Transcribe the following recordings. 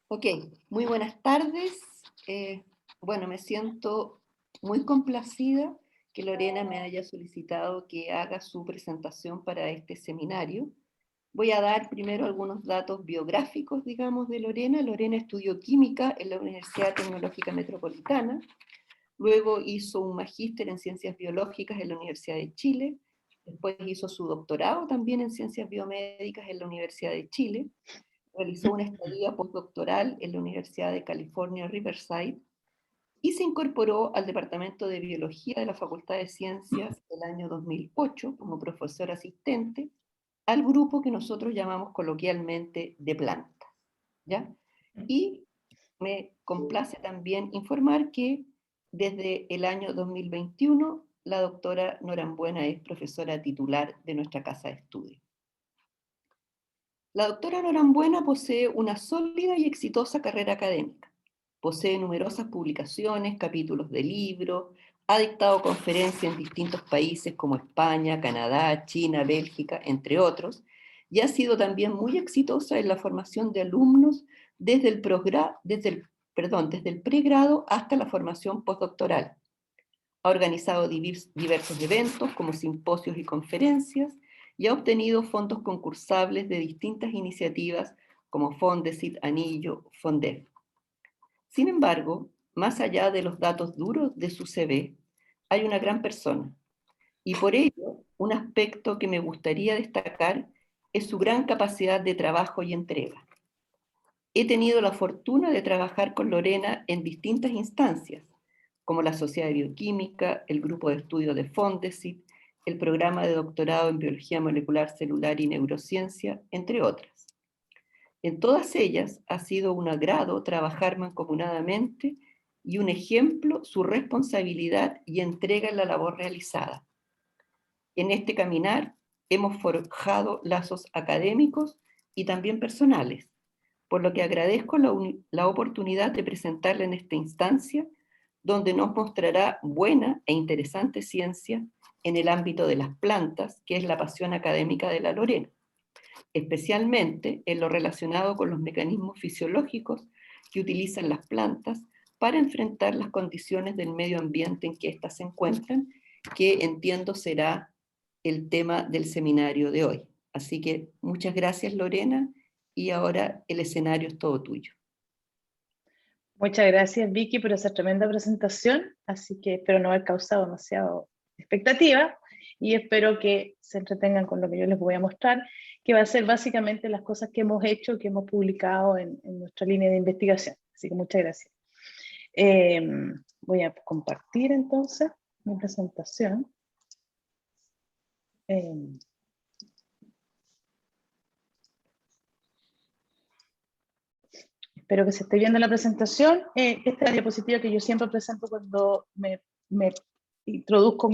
Ok, muy buenas tardes. Bueno, me siento muy complacida que Lorena me haya solicitado que haga su presentación para este seminario. Voy a dar primero algunos datos biográficos, digamos, de Lorena. Lorena estudió química en la Universidad Tecnológica Metropolitana, luego hizo un magíster en ciencias biológicas en la Universidad de Chile, después hizo su doctorado también en ciencias biomédicas en la Universidad de Chile. Realizó una estadía postdoctoral en la Universidad de California, Riverside, y se incorporó al Departamento de Biología de la Facultad de Ciencias el año 2008 como profesor asistente al grupo que nosotros llamamos coloquialmente de plantas, ¿ya? Y me complace también informar que desde el año 2021 la doctora Norambuena es profesora titular de nuestra casa de estudio. La doctora Norambuena posee una sólida y exitosa carrera académica. Posee numerosas publicaciones, capítulos de libros, ha dictado conferencias en distintos países como España, Canadá, China, Bélgica, entre otros, y ha sido también muy exitosa en la formación de alumnos desde el pregrado hasta la formación postdoctoral. Ha organizado diversos eventos como simposios y conferencias y ha obtenido fondos concursables de distintas iniciativas como Fondesit, Anillo, Fondef. Sin embargo, más allá de los datos duros de su CV, hay una gran persona. Y por ello, un aspecto que me gustaría destacar es su gran capacidad de trabajo y entrega. He tenido la fortuna de trabajar con Lorena en distintas instancias, como la Sociedad de Bioquímica, el Grupo de Estudio de Fondesit, el Programa de Doctorado en Biología Molecular Celular y Neurociencia, entre otras. En todas ellas ha sido un agrado trabajar mancomunadamente y un ejemplo su responsabilidad y entrega en la labor realizada. En este caminar hemos forjado lazos académicos y también personales, por lo que agradezco la oportunidad de presentarla en esta instancia, donde nos mostrará buena e interesante ciencia en el ámbito de las plantas, que es la pasión académica de la Lorena, especialmente en lo relacionado con los mecanismos fisiológicos que utilizan las plantas para enfrentar las condiciones del medio ambiente en que éstas se encuentran, que entiendo será el tema del seminario de hoy. Así que muchas gracias, Lorena, y ahora el escenario es todo tuyo. Muchas gracias, Vicky, por esa tremenda presentación, así que espero no haber causado demasiado expectativa y espero que se entretengan con lo que yo les voy a mostrar, que va a ser básicamente las cosas que hemos hecho, que hemos publicado en nuestra línea de investigación. Así que muchas gracias. Voy a compartir entonces mi presentación. Espero que se esté viendo la presentación. Esta es la diapositiva que yo siempre presento cuando me introduzco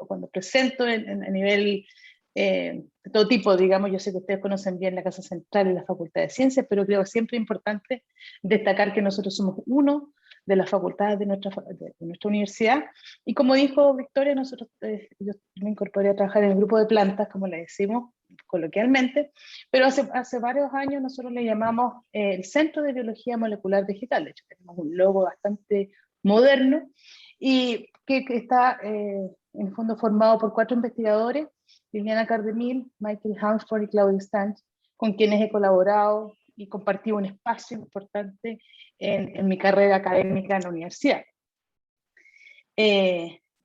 o cuando presento a nivel de todo tipo, digamos. Yo sé que ustedes conocen bien la Casa Central y la Facultad de Ciencias, pero creo que siempre es importante destacar que nosotros somos uno de las facultades de nuestra universidad. Y como dijo Victoria, yo me incorporé a trabajar en el grupo de plantas, como le decimos coloquialmente, pero hace varios años nosotros le llamamos el Centro de Biología Molecular Digital. De hecho, tenemos un logo bastante moderno y que está en el fondo formado por 4 investigadores, Liliana Cardemil, Michael Hansford y Claudia Stanch, con quienes he colaborado y compartido un espacio importante en mi carrera académica en la universidad.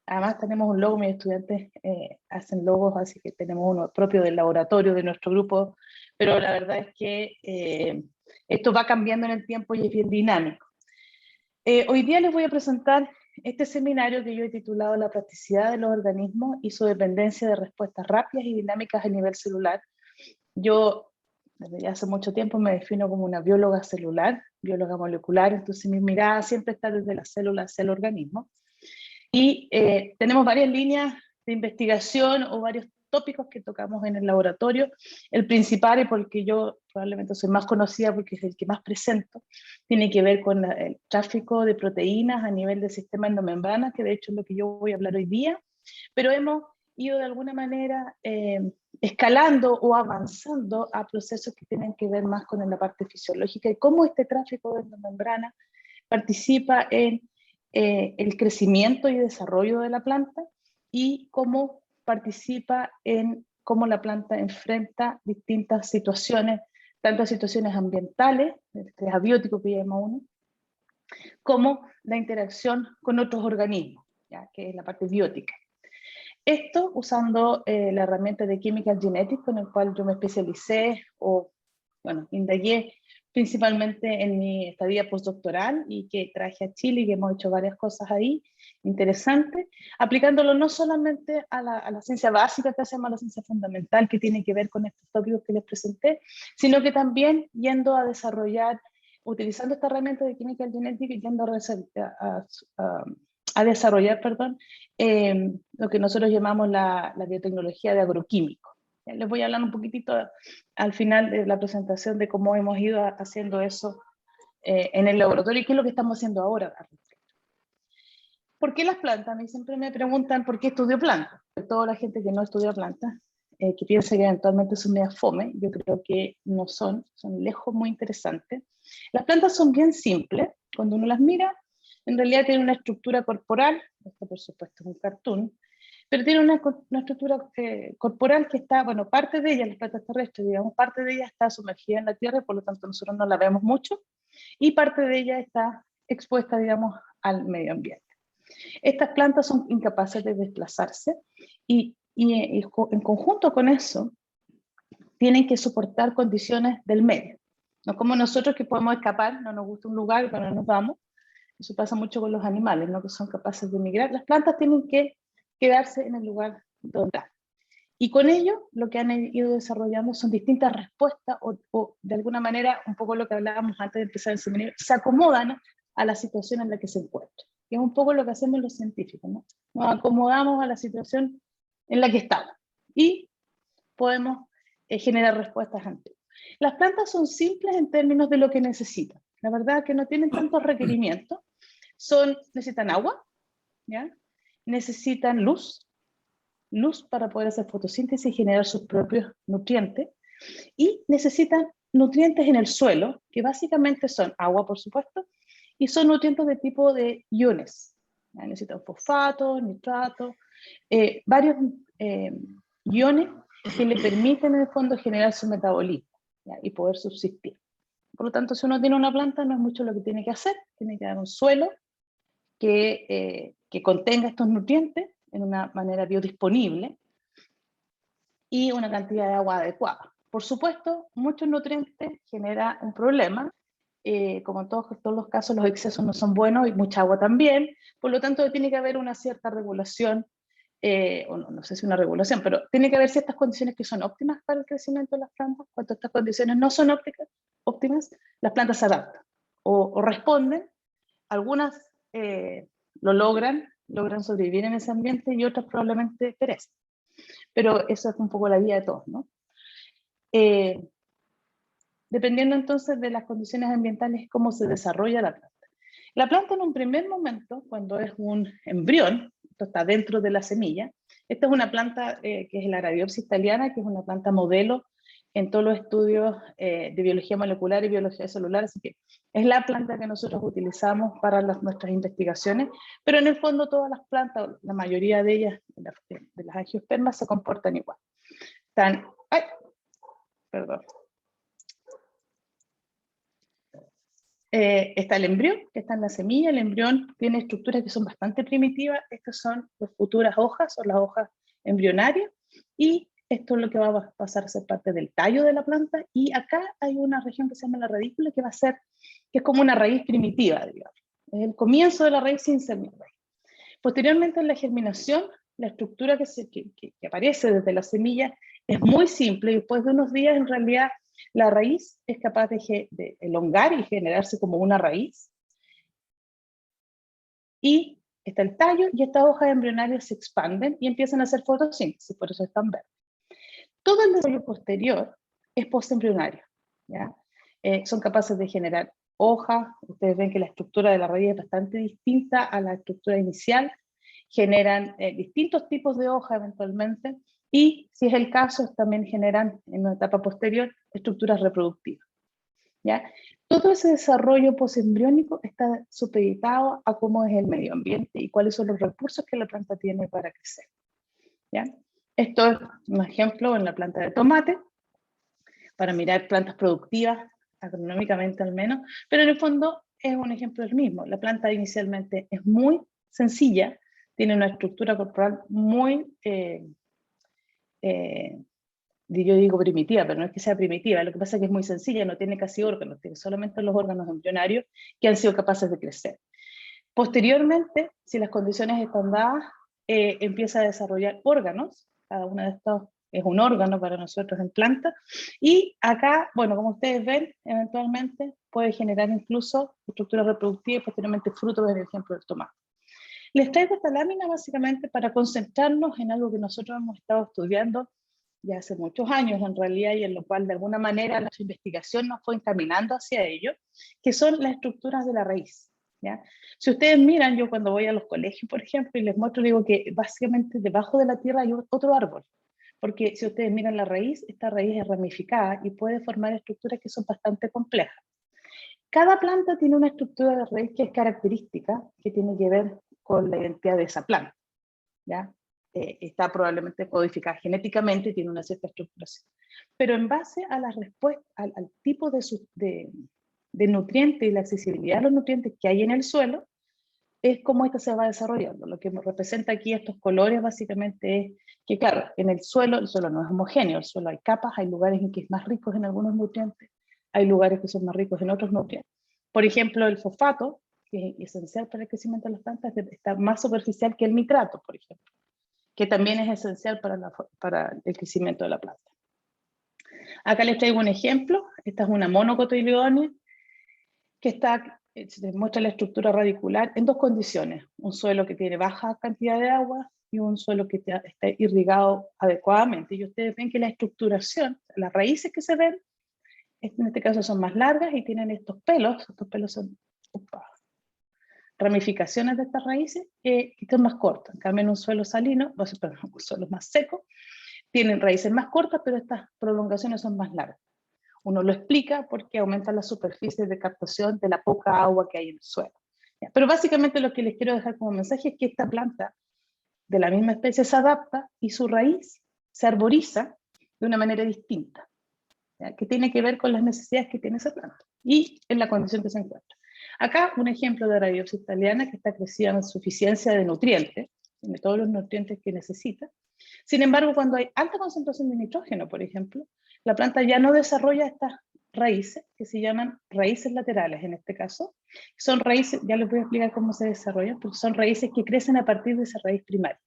Además tenemos un logo, mis estudiantes hacen logos, así que tenemos uno propio del laboratorio de nuestro grupo, pero la verdad es que esto va cambiando en el tiempo y es bien dinámico. Hoy día les voy a presentar este seminario que yo he titulado La practicidad de los organismos y su dependencia de respuestas rápidas y dinámicas a nivel celular. Yo desde hace mucho tiempo me defino como una bióloga celular, bióloga molecular, entonces mi mirada siempre está desde la célula hacia el organismo. Y tenemos varias líneas de investigación o varios tópicos que tocamos en el laboratorio. El principal, y porque yo probablemente soy más conocida porque es el que más presento, tiene que ver con el tráfico de proteínas a nivel del sistema endomembrana, que de hecho es lo que yo voy a hablar hoy día, pero hemos ido de alguna manera escalando o avanzando a procesos que tienen que ver más con la parte fisiológica y cómo este tráfico de membrana participa en el crecimiento y desarrollo de la planta y cómo participa en cómo la planta enfrenta distintas situaciones, tanto situaciones ambientales, el estrés abiótico que llama uno, como la interacción con otros organismos, ¿ya? Que es la parte biótica. Esto usando la herramienta de Chemical Genetics, con el cual yo me especialicé o, bueno, indagué principalmente en mi estadía postdoctoral y que traje a Chile y que hemos hecho varias cosas ahí interesantes, aplicándolo no solamente a la ciencia básica que hacemos, a la ciencia fundamental que tiene que ver con estos tópicos que les presenté, sino que también yendo a desarrollar, utilizando esta herramienta de Chemical Genetics, yendo a desarrollar, perdón, lo que nosotros llamamos la biotecnología de agroquímicos. Les voy a hablar un poquitito al final de la presentación de cómo hemos ido haciendo eso en el laboratorio y qué es lo que estamos haciendo ahora. ¿Por qué las plantas? A mí siempre me preguntan por qué estudio plantas. Toda la gente que no estudia plantas, que piensa que eventualmente son media fome, yo creo que no son lejos muy interesantes. Las plantas son bien simples, cuando uno las mira, en realidad tienen una estructura corporal, esto por supuesto es un cartoon, pero tiene una estructura corporal que está, bueno, parte de ella, las plantas terrestres, digamos, parte de ella está sumergida en la tierra y por lo tanto nosotros no la vemos mucho, y parte de ella está expuesta, digamos, al medio ambiente. Estas plantas son incapaces de desplazarse y en conjunto con eso tienen que soportar condiciones del medio. No como nosotros que podemos escapar, no nos gusta un lugar y cuando nos vamos. Eso pasa mucho con los animales, ¿no? Que son capaces de migrar. Las plantas tienen que quedarse en el lugar donde están. Y con ello, lo que han ido desarrollando son distintas respuestas o de alguna manera, un poco lo que hablábamos antes de empezar el seminario, se acomodan a la situación en la que se encuentran. Que es un poco lo que hacemos los científicos, ¿no? Nos acomodamos a la situación en la que estamos y podemos generar respuestas ante ello. Las plantas son simples en términos de lo que necesitan. La verdad es que no tienen tantos requerimientos. Necesitan agua, ¿ya? Necesitan luz para poder hacer fotosíntesis y generar sus propios nutrientes, y necesitan nutrientes en el suelo, que básicamente son agua, por supuesto, y son nutrientes de tipo de iones. ¿Ya? Necesitan fosfato, nitrato, varios iones que le permiten en el fondo generar su metabolismo, ¿ya? Y poder subsistir. Por lo tanto, si uno tiene una planta, no es mucho lo que tiene que hacer, tiene que dar un suelo que contenga estos nutrientes en una manera biodisponible y una cantidad de agua adecuada. Por supuesto, muchos nutrientes genera un problema, como en todos los casos los excesos no son buenos y mucha agua también, por lo tanto tiene que haber una cierta regulación, o no sé si una regulación, pero tiene que haber ciertas condiciones que son óptimas para el crecimiento de las plantas. Cuando estas condiciones no son óptimas, las plantas se adaptan o responden. Algunas lo logran sobrevivir en ese ambiente y otras probablemente perecen. Pero eso es un poco la vida de todos, ¿no? Dependiendo entonces de las condiciones ambientales, cómo se desarrolla la planta. La planta en un primer momento, cuando es un embrión, esto está dentro de la semilla, esta es una planta que es la Arabidopsis thaliana, que es una planta modelo en todos los estudios de biología molecular y biología celular, así que es la planta que nosotros utilizamos para nuestras investigaciones, pero en el fondo todas las plantas, la mayoría de ellas, de las angiospermas, se comportan igual. Está el embrión, que está en la semilla. El embrión tiene estructuras que son bastante primitivas. Estas son las futuras hojas o las hojas embrionarias, y esto es lo que va a pasar a ser parte del tallo de la planta, y acá hay una región que se llama la radícula, que es como una raíz primitiva, digamos. Es el comienzo de la raíz sin ser una raíz. Posteriormente, en la germinación, la estructura que aparece desde la semilla es muy simple, y después de unos días, en realidad, la raíz es capaz de elongar y generarse como una raíz. Y está el tallo, y estas hojas embrionarias se expanden y empiezan a hacer fotosíntesis, por eso están verdes. Todo el desarrollo posterior es postembrionario, ¿ya? Son capaces de generar hojas. Ustedes ven que la estructura de la raíz es bastante distinta a la estructura inicial. generan distintos tipos de hoja eventualmente, y si es el caso, también generan en una etapa posterior estructuras reproductivas. ¿Ya? Todo ese desarrollo posembriónico está supeditado a cómo es el medio ambiente y cuáles son los recursos que la planta tiene para crecer. ¿Ya? Esto es un ejemplo en la planta de tomate, para mirar plantas productivas, agronómicamente al menos, pero en el fondo es un ejemplo del mismo. La planta inicialmente es muy sencilla, tiene una estructura corporal muy, yo digo primitiva, pero no es que sea primitiva, lo que pasa es que es muy sencilla, no tiene casi órganos, tiene solamente los órganos embrionarios que han sido capaces de crecer. Posteriormente, si las condiciones están dadas, empieza a desarrollar órganos, cada uno de estos es un órgano para nosotros en planta, y acá, bueno, como ustedes ven, eventualmente puede generar incluso estructura reproductiva y posteriormente frutos, por ejemplo, del tomate. Les traigo esta lámina básicamente para concentrarnos en algo que nosotros hemos estado estudiando ya hace muchos años en realidad, y en lo cual de alguna manera nuestra investigación nos fue encaminando hacia ello, que son las estructuras de la raíz. ¿Ya? Si ustedes miran, yo cuando voy a los colegios, por ejemplo, y les muestro, digo que básicamente debajo de la tierra hay otro árbol, porque si ustedes miran la raíz, esta raíz es ramificada y puede formar estructuras que son bastante complejas. Cada planta tiene una estructura de raíz que es característica, que tiene que ver con la identidad de esa planta. ¿Ya? Está probablemente codificada genéticamente y tiene una cierta estructuración. Pero en base a la respuesta, al tipo de nutrientes y la accesibilidad a los nutrientes que hay en el suelo, es cómo esta se va desarrollando. Lo que me representa aquí estos colores básicamente es que, claro, en el suelo no es homogéneo, el suelo hay capas, hay lugares en que es más rico en algunos nutrientes, hay lugares que son más ricos en otros nutrientes. Por ejemplo, el fosfato, que es esencial para el crecimiento de las plantas, está más superficial que el nitrato, por ejemplo, que también es esencial para el crecimiento de la planta. Acá les traigo un ejemplo. Esta es una monocotyledónea que se muestra la estructura radicular en dos condiciones: un suelo que tiene baja cantidad de agua y un suelo que está irrigado adecuadamente. Y ustedes ven que la estructuración, las raíces que se ven, en este caso son más largas y tienen estos pelos son ramificaciones de estas raíces que son más cortas. En cambio, en un suelo salino, un suelo más seco, tienen raíces más cortas, pero estas prolongaciones son más largas. Uno lo explica porque aumenta la superficie de captación de la poca agua que hay en el suelo. Pero básicamente lo que les quiero dejar como mensaje es que esta planta de la misma especie se adapta y su raíz se arboriza de una manera distinta, ¿ya? Que tiene que ver con las necesidades que tiene esa planta y en la condición que se encuentra. Acá un ejemplo de Arabidopsis thaliana que está crecida en suficiencia de nutrientes, tiene todos los nutrientes que necesita. Sin embargo, cuando hay alta concentración de nitrógeno, por ejemplo, la planta ya no desarrolla estas raíces, que se llaman raíces laterales en este caso. Son raíces, ya les voy a explicar cómo se desarrollan, pero son raíces que crecen a partir de esa raíz primaria.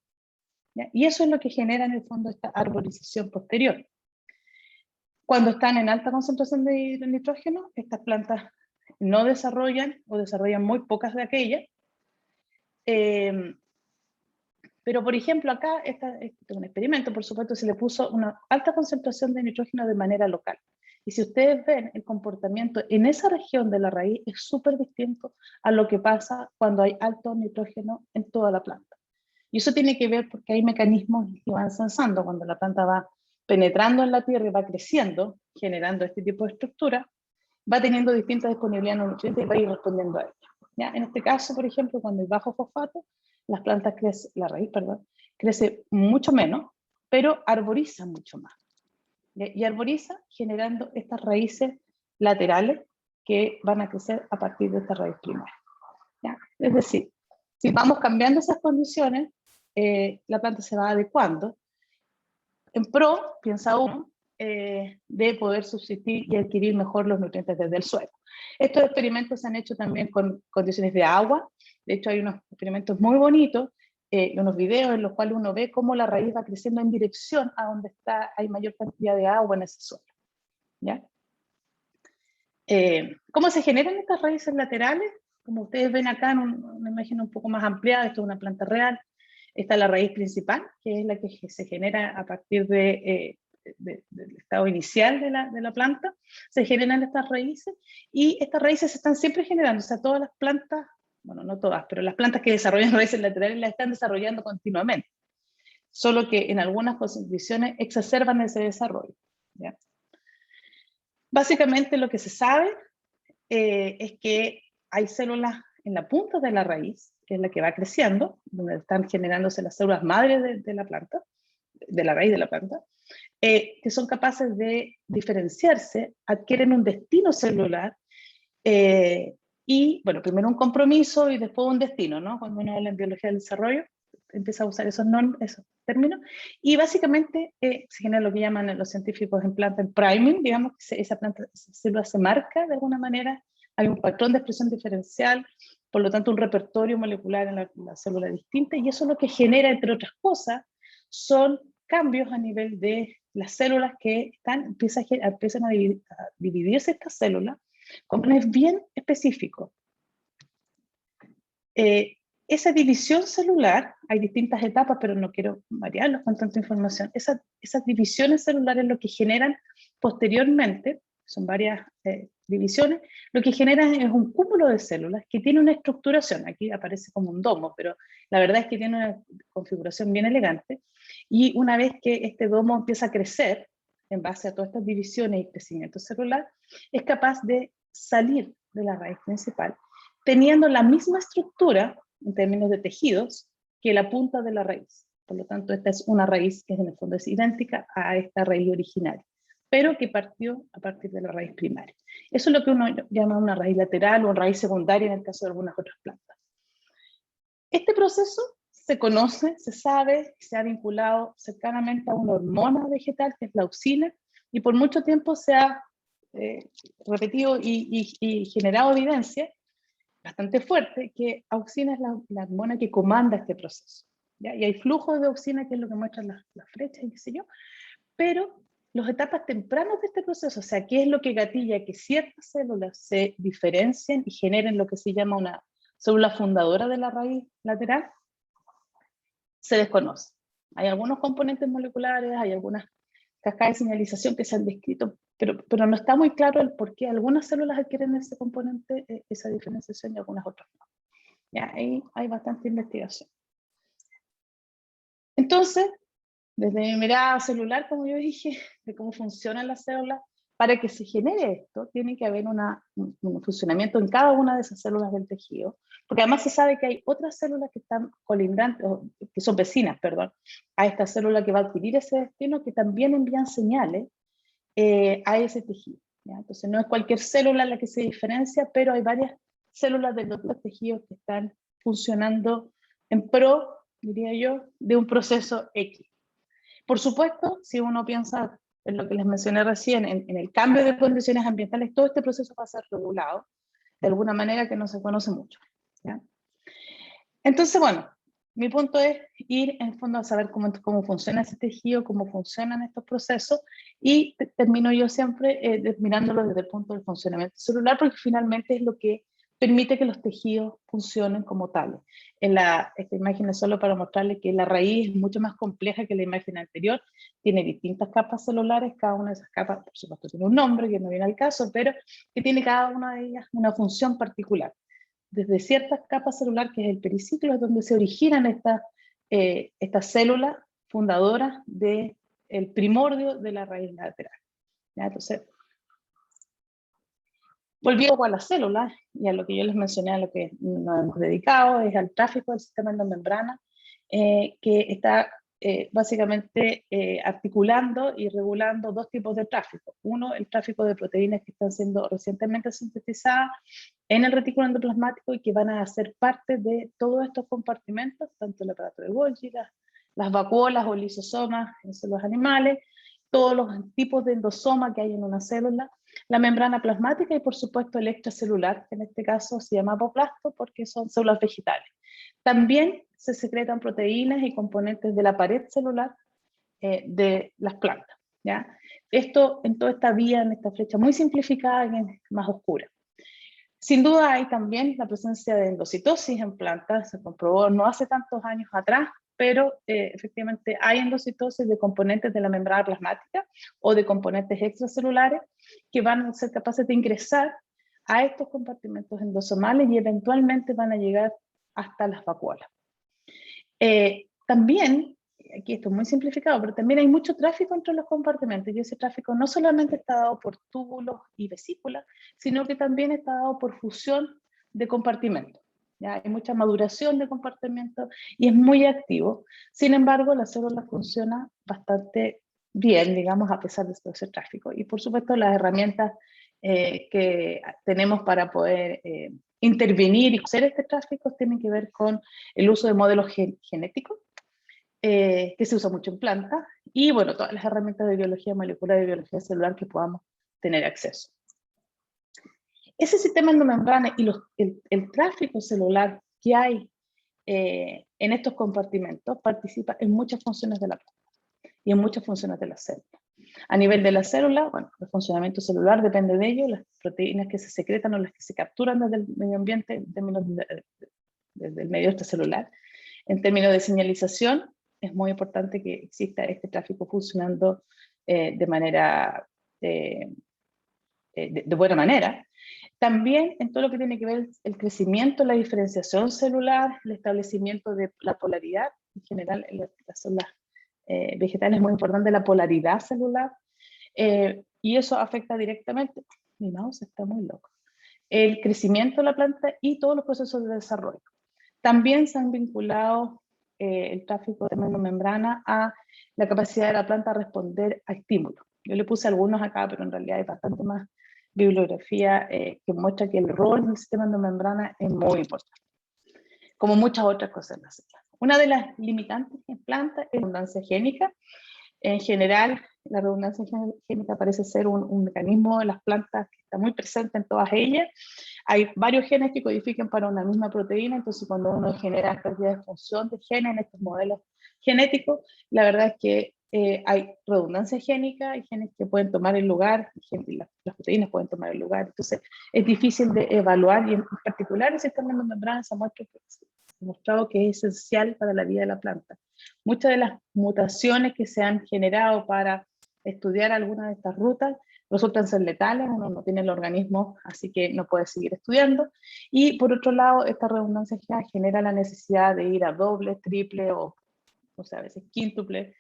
¿Ya? Y eso es lo que genera en el fondo esta arborización posterior. Cuando están en alta concentración de nitrógeno, estas plantas no desarrollan o desarrollan muy pocas de aquellas. Pero, por ejemplo, acá, este es un experimento, por supuesto, se le puso una alta concentración de nitrógeno de manera local. Y si ustedes ven, el comportamiento en esa región de la raíz es súper distinto a lo que pasa cuando hay alto nitrógeno en toda la planta. Y eso tiene que ver porque hay mecanismos que van sensando cuando la planta va penetrando en la tierra y va creciendo, generando este tipo de estructura, va teniendo distinta disponibilidad de nutrientes y va a ir respondiendo a ella. ¿Ya? En este caso, por ejemplo, cuando hay bajo fosfato, la raíz crece mucho menos, pero arboriza mucho más. Y arboriza generando estas raíces laterales que van a crecer a partir de esta raíz primaria. ¿Ya? Es decir, si vamos cambiando esas condiciones, la planta se va adecuando en pro, piensa uno, de poder subsistir y adquirir mejor los nutrientes desde el suelo. Estos experimentos se han hecho también con condiciones de agua. De hecho, hay unos experimentos muy bonitos, unos videos en los cuales uno ve cómo la raíz va creciendo en dirección a donde hay mayor cantidad de agua en ese suelo. ¿Ya? ¿Cómo se generan estas raíces laterales? Como ustedes ven acá en una imagen un poco más ampliada, esto es una planta real. Está la raíz principal, que es la que se genera a partir del estado inicial de la planta. Se generan estas raíces y estas raíces se están siempre generando. O sea, todas las plantas bueno, no todas, pero las plantas que desarrollan raíces laterales las están desarrollando continuamente, solo que en algunas condiciones exacerban ese desarrollo, ¿ya? Básicamente lo que se sabe es que hay células en la punta de la raíz, que es la que va creciendo, donde están generándose las células madre de la planta, de la raíz de la planta, que son capaces de diferenciarse, adquieren un destino celular, y, bueno, primero un compromiso y después un destino, ¿no? Cuando uno habla en biología del desarrollo, empieza a usar esos términos, y básicamente se genera lo que llaman los científicos en planta el priming, digamos, que esa célula se marca de alguna manera, hay un patrón de expresión diferencial, por lo tanto un repertorio molecular en la célula distinta, y eso lo que genera, entre otras cosas, son cambios a nivel de las células que empiezan a dividirse estas células, como es bien específico. Esa división celular, hay distintas etapas, pero no quiero variarlos con tanta información. Esas divisiones celulares lo que generan posteriormente, son varias divisiones, lo que generan es un cúmulo de células que tiene una estructuración, aquí aparece como un domo, pero la verdad es que tiene una configuración bien elegante, y una vez que este domo empieza a crecer, en base a todas estas divisiones y crecimiento celular, es capaz de salir de la raíz principal, teniendo la misma estructura en términos de tejidos que la punta de la raíz. Por lo tanto, esta es una raíz que en el fondo es idéntica a esta raíz original, pero que partió a partir de la raíz primaria. Eso es lo que uno llama una raíz lateral o raíz secundaria en el caso de algunas otras plantas. Este proceso se conoce, se sabe, se ha vinculado cercanamente a una hormona vegetal que es la auxina, y por mucho tiempo se ha repetido y generado evidencia bastante fuerte que auxina es la hormona que comanda este proceso, ¿ya? Y hay flujos de auxina, que es lo que muestran las flechas y qué sé yo, pero las etapas tempranas de este proceso, o sea, qué es lo que gatilla que ciertas células se diferencien y generen lo que se llama una célula fundadora de la raíz lateral, se desconoce. Hay algunos componentes moleculares, hay algunas cascadas de señalización que se han descrito, pero no está muy claro el por qué algunas células adquieren ese componente, esa diferenciación, y algunas otras no. Ya, ahí hay bastante investigación. Entonces, desde mi mirada celular, como yo dije, de cómo funcionan las células, para que se genere esto, tiene que haber un funcionamiento en cada una de esas células del tejido, porque además se sabe que hay otras células que están colindantes, que son vecinas, perdón, a esta célula que va a adquirir ese destino, que también envían señales a ese tejido, ¿ya? Entonces no es cualquier célula la que se diferencia, pero hay varias células de los dos tejidos que están funcionando en pro, diría yo, de un proceso X. Por supuesto, si uno piensa en lo que les mencioné recién, en el cambio de condiciones ambientales, todo este proceso va a ser regulado de alguna manera que no se conoce mucho, ¿ya? Entonces, bueno, mi punto es ir en el fondo a saber cómo funciona ese tejido, cómo funcionan estos procesos, y termino yo siempre mirándolo desde el punto del funcionamiento celular, porque finalmente es lo que permite que los tejidos funcionen como tales. Esta imagen es solo para mostrarles que la raíz es mucho más compleja que la imagen anterior, tiene distintas capas celulares, cada una de esas capas, por supuesto, tiene un nombre que no viene al caso, pero que tiene cada una de ellas una función particular. Desde ciertas capas celulares, que es el periciclo, es donde se originan estas células fundadoras del primordio de la raíz lateral, ¿ya? Entonces, volviendo a las células, y a lo que yo les mencioné, a lo que nos hemos dedicado, es al tráfico del sistema endomembrana, que está básicamente articulando y regulando dos tipos de tráfico. Uno, el tráfico de proteínas que están siendo recientemente sintetizadas en el retículo endoplasmático y que van a ser parte de todos estos compartimentos, tanto el aparato de Golgi, las vacuolas o lisosomas en células animales, todos los tipos de endosoma que hay en una célula, la membrana plasmática y por supuesto el extracelular, que en este caso se llama apoplasto porque son células vegetales. También se secretan proteínas y componentes de la pared celular de las plantas, ¿ya? Esto en toda esta vía, en esta flecha muy simplificada y más oscura. Sin duda hay también la presencia de endocitosis en plantas, se comprobó no hace tantos años atrás, pero efectivamente hay endocitosis de componentes de la membrana plasmática o de componentes extracelulares que van a ser capaces de ingresar a estos compartimentos endosomales y eventualmente van a llegar hasta las vacuolas. También, aquí esto es muy simplificado, pero también hay mucho tráfico entre los compartimentos, y ese tráfico no solamente está dado por túbulos y vesículas, sino que también está dado por fusión de compartimentos. ¿Ya? Hay mucha maduración de compartimentos y es muy activo. Sin embargo, la célula funciona bastante bien, digamos, a pesar de todo ese tráfico. Y por supuesto, las herramientas que tenemos para poder intervenir y hacer este tráfico tienen que ver con el uso de modelos genéticos, que se usa mucho en plantas, y bueno, todas las herramientas de biología molecular y biología celular que podamos tener acceso. Ese sistema endomembrana y el tráfico celular que hay en estos compartimentos participa en muchas funciones de la planta y en muchas funciones de la célula. A nivel de la célula, bueno, el funcionamiento celular depende de ello, las proteínas que se secretan o las que se capturan desde el medio ambiente, en términos desde el medio extracelular. En términos de señalización, es muy importante que exista este tráfico funcionando de buena manera. También en todo lo que tiene que ver el crecimiento, la diferenciación celular, el establecimiento de la polaridad, en general en las células vegetales es muy importante la polaridad celular, y eso afecta directamente, mi mouse está muy loco, el crecimiento de la planta y todos los procesos de desarrollo. También se han vinculado el tráfico de endomembrana a la capacidad de la planta a responder a estímulos. Yo le puse algunos acá, pero en realidad hay bastante más bibliografía que muestra que el rol del sistema endomembrana es muy importante, como muchas otras cosas en la célula. Una de las limitantes en plantas es la redundancia génica. En general, la redundancia génica parece ser un mecanismo de las plantas que está muy presente en todas ellas. Hay varios genes que codifican para una misma proteína, entonces cuando uno genera pérdida de función de genes en estos modelos genéticos, la verdad es que hay redundancia génica, hay genes que pueden tomar el lugar, las proteínas pueden tomar el lugar, entonces es difícil de evaluar, y en particular el sistema endomembrana se ha mostrado que es esencial para la vida de la planta. Muchas de las mutaciones que se han generado para estudiar algunas de estas rutas resultan ser letales, uno no tiene el organismo, así que no puede seguir estudiando. Y por otro lado, esta redundancia genera la necesidad de ir a doble, triple o sea, a veces quíntuple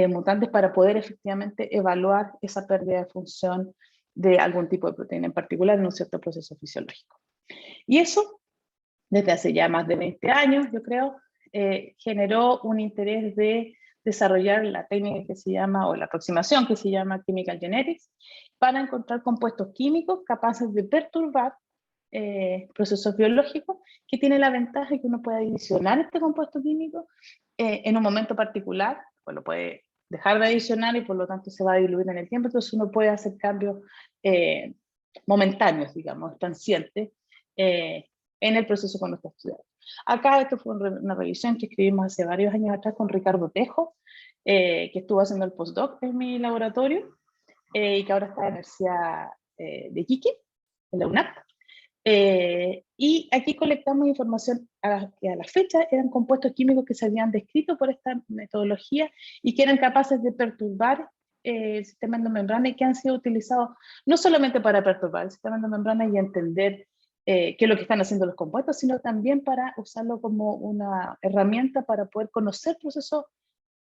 mutantes para poder efectivamente evaluar esa pérdida de función de algún tipo de proteína en particular en un cierto proceso fisiológico. Y eso, desde hace ya más de 20 años, yo creo, generó un interés de desarrollar la técnica que se llama, o la aproximación que se llama Chemical Genetics, para encontrar compuestos químicos capaces de perturbar procesos biológicos, que tiene la ventaja de que uno puede adicionar este compuesto químico en un momento particular, pues lo puede dejar de adicionar y por lo tanto se va a diluir en el tiempo, entonces uno puede hacer cambios momentáneos, digamos, transientes, en el proceso cuando está estudiando. Acá esto fue una revisión que escribimos hace varios años atrás con Ricardo Tejo, que estuvo haciendo el postdoc en mi laboratorio, y que ahora está en la Universidad de Iquique, en la UNAP. Y aquí colectamos información que a la fecha eran compuestos químicos que se habían descrito por esta metodología y que eran capaces de perturbar el sistema endomembrana, y que han sido utilizados no solamente para perturbar el sistema endomembrana y entender qué es lo que están haciendo los compuestos, sino también para usarlo como una herramienta para poder conocer procesos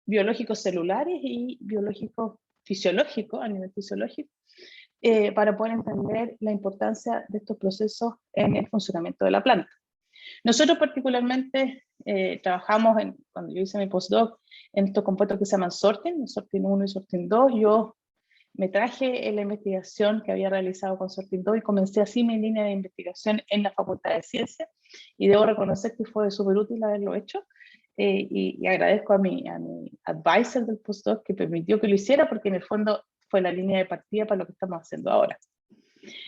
biológicos celulares y biológicos fisiológicos, a nivel fisiológico, para poder entender la importancia de estos procesos en el funcionamiento de la planta. Nosotros particularmente trabajamos, cuando yo hice mi postdoc, en estos compuestos que se llaman sortin 1 y sortin 2. Yo me traje la investigación que había realizado con sortin 2 y comencé así mi línea de investigación en la Facultad de Ciencias, y debo reconocer que fue súper útil haberlo hecho, y agradezco a mi advisor del postdoc que permitió que lo hiciera, porque en el fondo fue la línea de partida para lo que estamos haciendo ahora.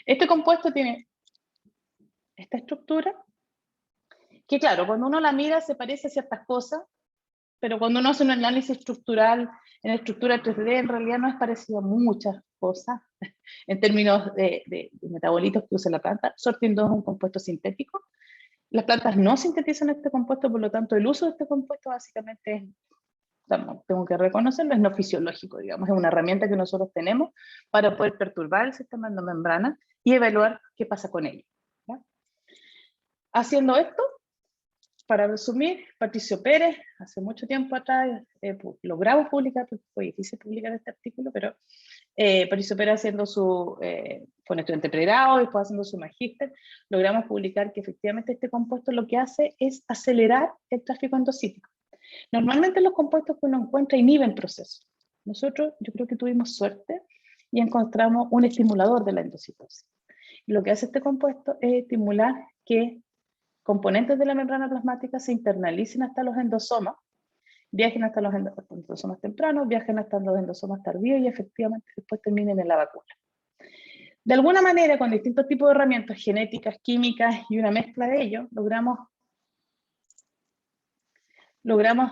Este compuesto tiene esta estructura, que claro, cuando uno la mira se parece a ciertas cosas, pero cuando uno hace un análisis estructural en estructura 3D, en realidad no es parecido a muchas cosas en términos de metabolitos que usa la planta. Sortin 2 es un compuesto sintético. Las plantas no sintetizan este compuesto, por lo tanto el uso de este compuesto básicamente es tengo que reconocerlo, es no fisiológico, digamos, es una herramienta que nosotros tenemos para poder perturbar el sistema endomembrana y evaluar qué pasa con ello. ¿Ya? Haciendo esto, para resumir, Patricio Pérez, hace mucho tiempo atrás, logramos publicar, porque fue difícil publicar este artículo, pero Patricio Pérez haciendo fue un estudiante de pregrado, después haciendo su magíster, logramos publicar que efectivamente este compuesto lo que hace es acelerar el tráfico endocítico. Normalmente los compuestos que uno encuentra inhiben procesos. Nosotros, yo creo que tuvimos suerte y encontramos un estimulador de la endocitosis. Y lo que hace este compuesto es estimular que componentes de la membrana plasmática se internalicen hasta los endosomas, viajen hasta los endosomas tempranos, viajen hasta los endosomas tardíos y efectivamente después terminen en la vacuola. De alguna manera, con distintos tipos de herramientas genéticas, químicas y una mezcla de ellos, logramos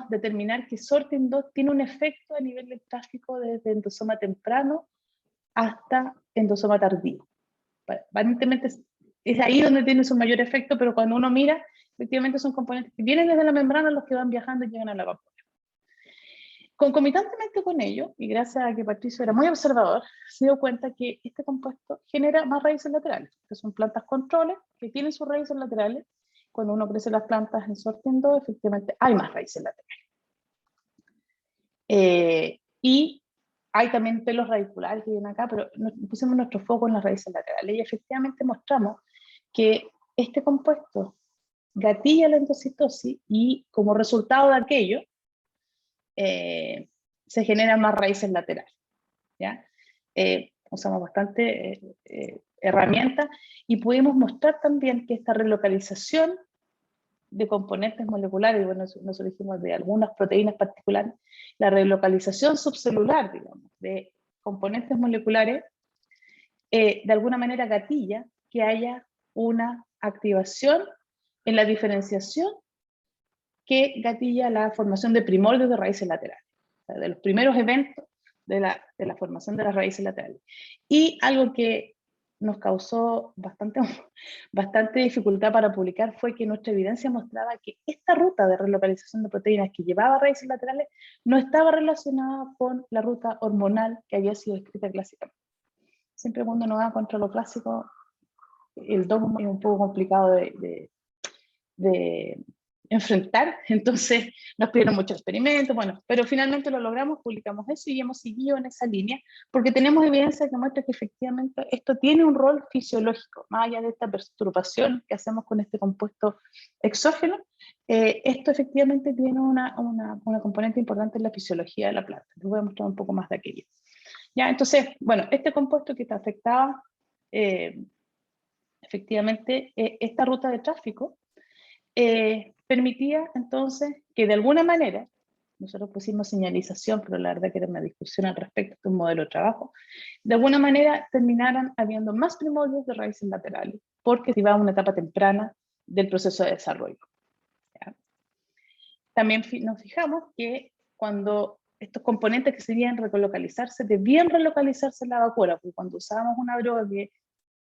determinar que SORT2 tiene un efecto a nivel del tráfico desde endosoma temprano hasta endosoma tardío. Aparentemente es ahí donde tiene su mayor efecto, pero cuando uno mira, efectivamente son componentes que vienen desde la membrana los que van viajando y llegan a la vacuola. Concomitantemente con ello, y gracias a que Patricio era muy observador, se dio cuenta que este compuesto genera más raíces laterales, que son plantas controles que tienen sus raíces laterales. Cuando uno crece las plantas en SORT2, efectivamente hay más raíces laterales. Y hay también pelos radiculares que vienen acá, pero pusimos nuestro foco en las raíces laterales y efectivamente mostramos que este compuesto gatilla la endocitosis y como resultado de aquello se generan más raíces laterales. ¿Ya? Usamos bastante herramientas y pudimos mostrar también que esta relocalización de componentes moleculares, bueno, nosotros dijimos de algunas proteínas particulares, la relocalización subcelular, digamos, de componentes moleculares, de alguna manera gatilla que haya una activación en la diferenciación que gatilla la formación de primordios de raíces laterales, o sea, de los primeros eventos de la formación de las raíces laterales. Y algo que nos causó bastante dificultad para publicar fue que nuestra evidencia mostraba que esta ruta de relocalización de proteínas que llevaba a raíces laterales no estaba relacionada con la ruta hormonal que había sido escrita clásicamente. Siempre cuando uno va contra lo clásico, el dogma es un poco complicado de enfrentar, entonces nos pidieron muchos experimentos, bueno, pero finalmente lo logramos, publicamos eso y hemos seguido en esa línea, porque tenemos evidencia que muestra que efectivamente esto tiene un rol fisiológico, más allá de esta perturbación que hacemos con este compuesto exógeno, esto efectivamente tiene una componente importante en la fisiología de la planta. Les voy a mostrar un poco más de aquello. Ya, entonces, bueno, este compuesto que está afectaba, efectivamente, esta ruta de tráfico, permitía entonces que de alguna manera, nosotros pusimos señalización, pero la verdad que era una discusión al respecto de un modelo de trabajo, de alguna manera terminaran habiendo más primordios de raíces laterales, porque se iba a una etapa temprana del proceso de desarrollo. ¿Ya? También nos fijamos que cuando estos componentes que se debían relocalizarse, debían relocalizarse en la vacuola, porque cuando usábamos una droga que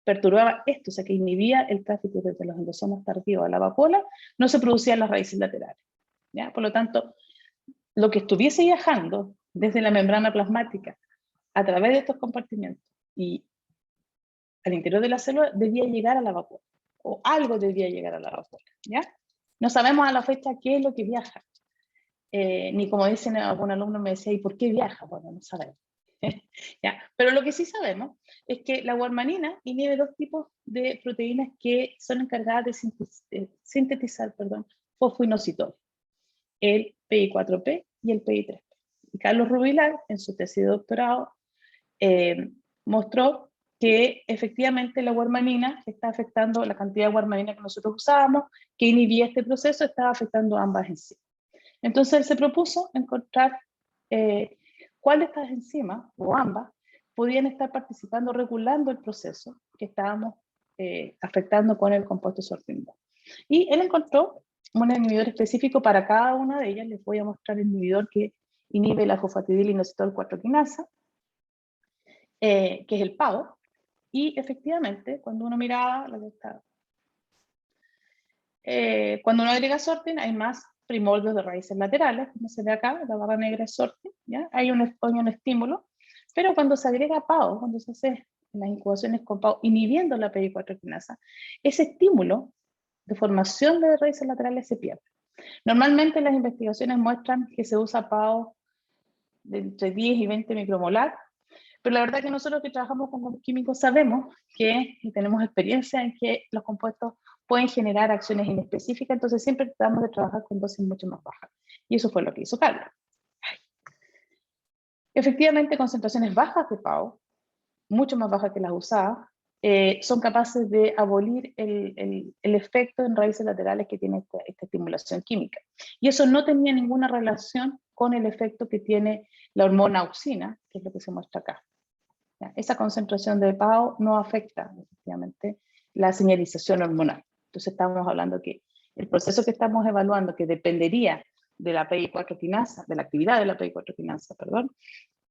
perturbaba esto, o sea que inhibía el tráfico desde los endosomas tardíos a la vacuola, no se producían las raíces laterales. ¿Ya? Por lo tanto, lo que estuviese viajando desde la membrana plasmática a través de estos compartimentos y al interior de la célula debía llegar a la vacuola, o algo debía llegar a la vacuola. ¿Ya? No sabemos a la fecha qué es lo que viaja, ni como dicen algún alumno me decía, ¿y por qué viaja? Bueno, no sabemos. ¿Ya? Pero lo que sí sabemos es que la guarmanina inhibe dos tipos de proteínas que son encargadas de sintetizar fosfoinositol, el PI4P y el PI3P. Y Carlos Rubilar, en su tesis de doctorado, mostró que efectivamente la guarmanina está afectando, la cantidad de guarmanina que nosotros usábamos, que inhibía este proceso, estaba afectando ambas enzimas. Entonces él se propuso encontrar cuál de estas enzimas, o ambas, podían estar participando, regulando el proceso que estábamos afectando con el compuesto SORT2. Y él encontró un inhibidor específico para cada una de ellas. Les voy a mostrar el inhibidor que inhibe la fosfatidilinositol 4 quinasa, que es el PAO, y efectivamente, cuando uno miraba, cuando uno agrega sorten, hay más primordios de raíces laterales, como se ve acá, la barra negra es sorting, ¿ya? Hay un estímulo, pero cuando se agrega PAO, cuando se hace las incubaciones con PAO, inhibiendo la PI4 quinasa, ese estímulo de formación de raíces laterales se pierde. Normalmente las investigaciones muestran que se usa PAO de entre 10 y 20 micromolar, pero la verdad que nosotros que trabajamos con químicos sabemos que, y tenemos experiencia en que los compuestos pueden generar acciones inespecíficas, entonces siempre tratamos de trabajar con dosis mucho más bajas. Y eso fue lo que hizo Carlos. Efectivamente, concentraciones bajas de PAO, mucho más bajas que las usadas, son capaces de abolir el efecto en raíces laterales que tiene esta estimulación química. Y eso no tenía ninguna relación con el efecto que tiene la hormona auxina, que es lo que se muestra acá. ¿Ya? Esa concentración de PAO no afecta, efectivamente, la señalización hormonal. Entonces estamos hablando que el proceso que estamos evaluando, que dependería de la PI4 quinasa, de la actividad de la PI4 quinasa, perdón,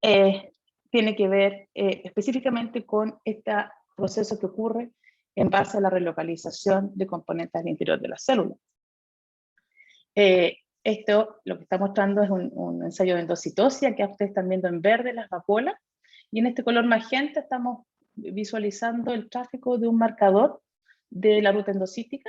tiene que ver específicamente con este proceso que ocurre en base a la relocalización de componentes al interior de la célula. Esto lo que está mostrando es un ensayo de endocitosis. Aquí ustedes están viendo en verde las vacuolas, y en este color magenta estamos visualizando el tráfico de un marcador de la ruta endocítica,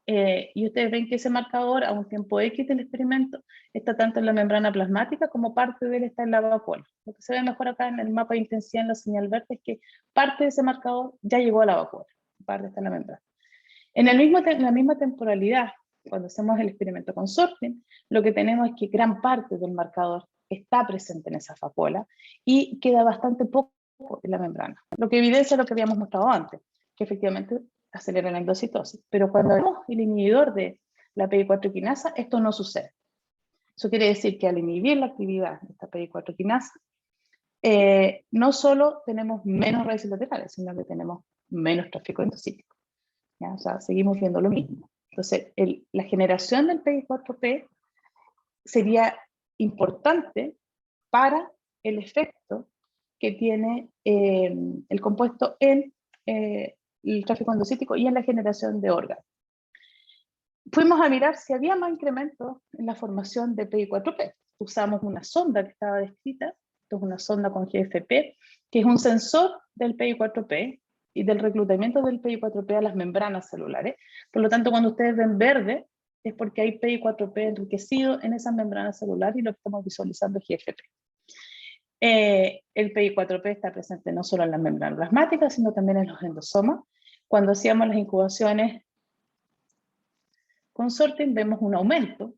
y ustedes ven que ese marcador a un tiempo X del experimento está tanto en la membrana plasmática como parte de él está en la vacuola. Lo que se ve mejor acá en el mapa de intensidad en la señal verde es que parte de ese marcador ya llegó a la vacuola, parte está en la membrana. En la misma temporalidad, cuando hacemos el experimento con sorting, lo que tenemos es que gran parte del marcador está presente en esa vacuola y queda bastante poco en la membrana, lo que evidencia lo que habíamos mostrado antes, que efectivamente acelera la endocitosis. Pero cuando vemos el inhibidor de la PI4 quinasa, esto no sucede. Eso quiere decir que al inhibir la actividad de esta PI4 quinasa, no solo tenemos menos raíces laterales, sino que tenemos menos tráfico endocítico. ¿Ya? O sea, seguimos viendo lo mismo. Entonces, la generación del PI4P sería importante para el efecto que tiene el compuesto en el tráfico endocítico y en la generación de órganos. Fuimos a mirar si había más incremento en la formación de PI4P. Usamos una sonda que estaba descrita, esto es una sonda con GFP, que es un sensor del PI4P y del reclutamiento del PI4P a las membranas celulares. Por lo tanto, cuando ustedes ven verde, es porque hay PI4P enriquecido en esas membranas celulares y lo que estamos visualizando es GFP. El PI4P está presente no solo en las membranas plasmáticas, sino también en los endosomas. Cuando hacíamos las incubaciones con sorting, vemos un aumento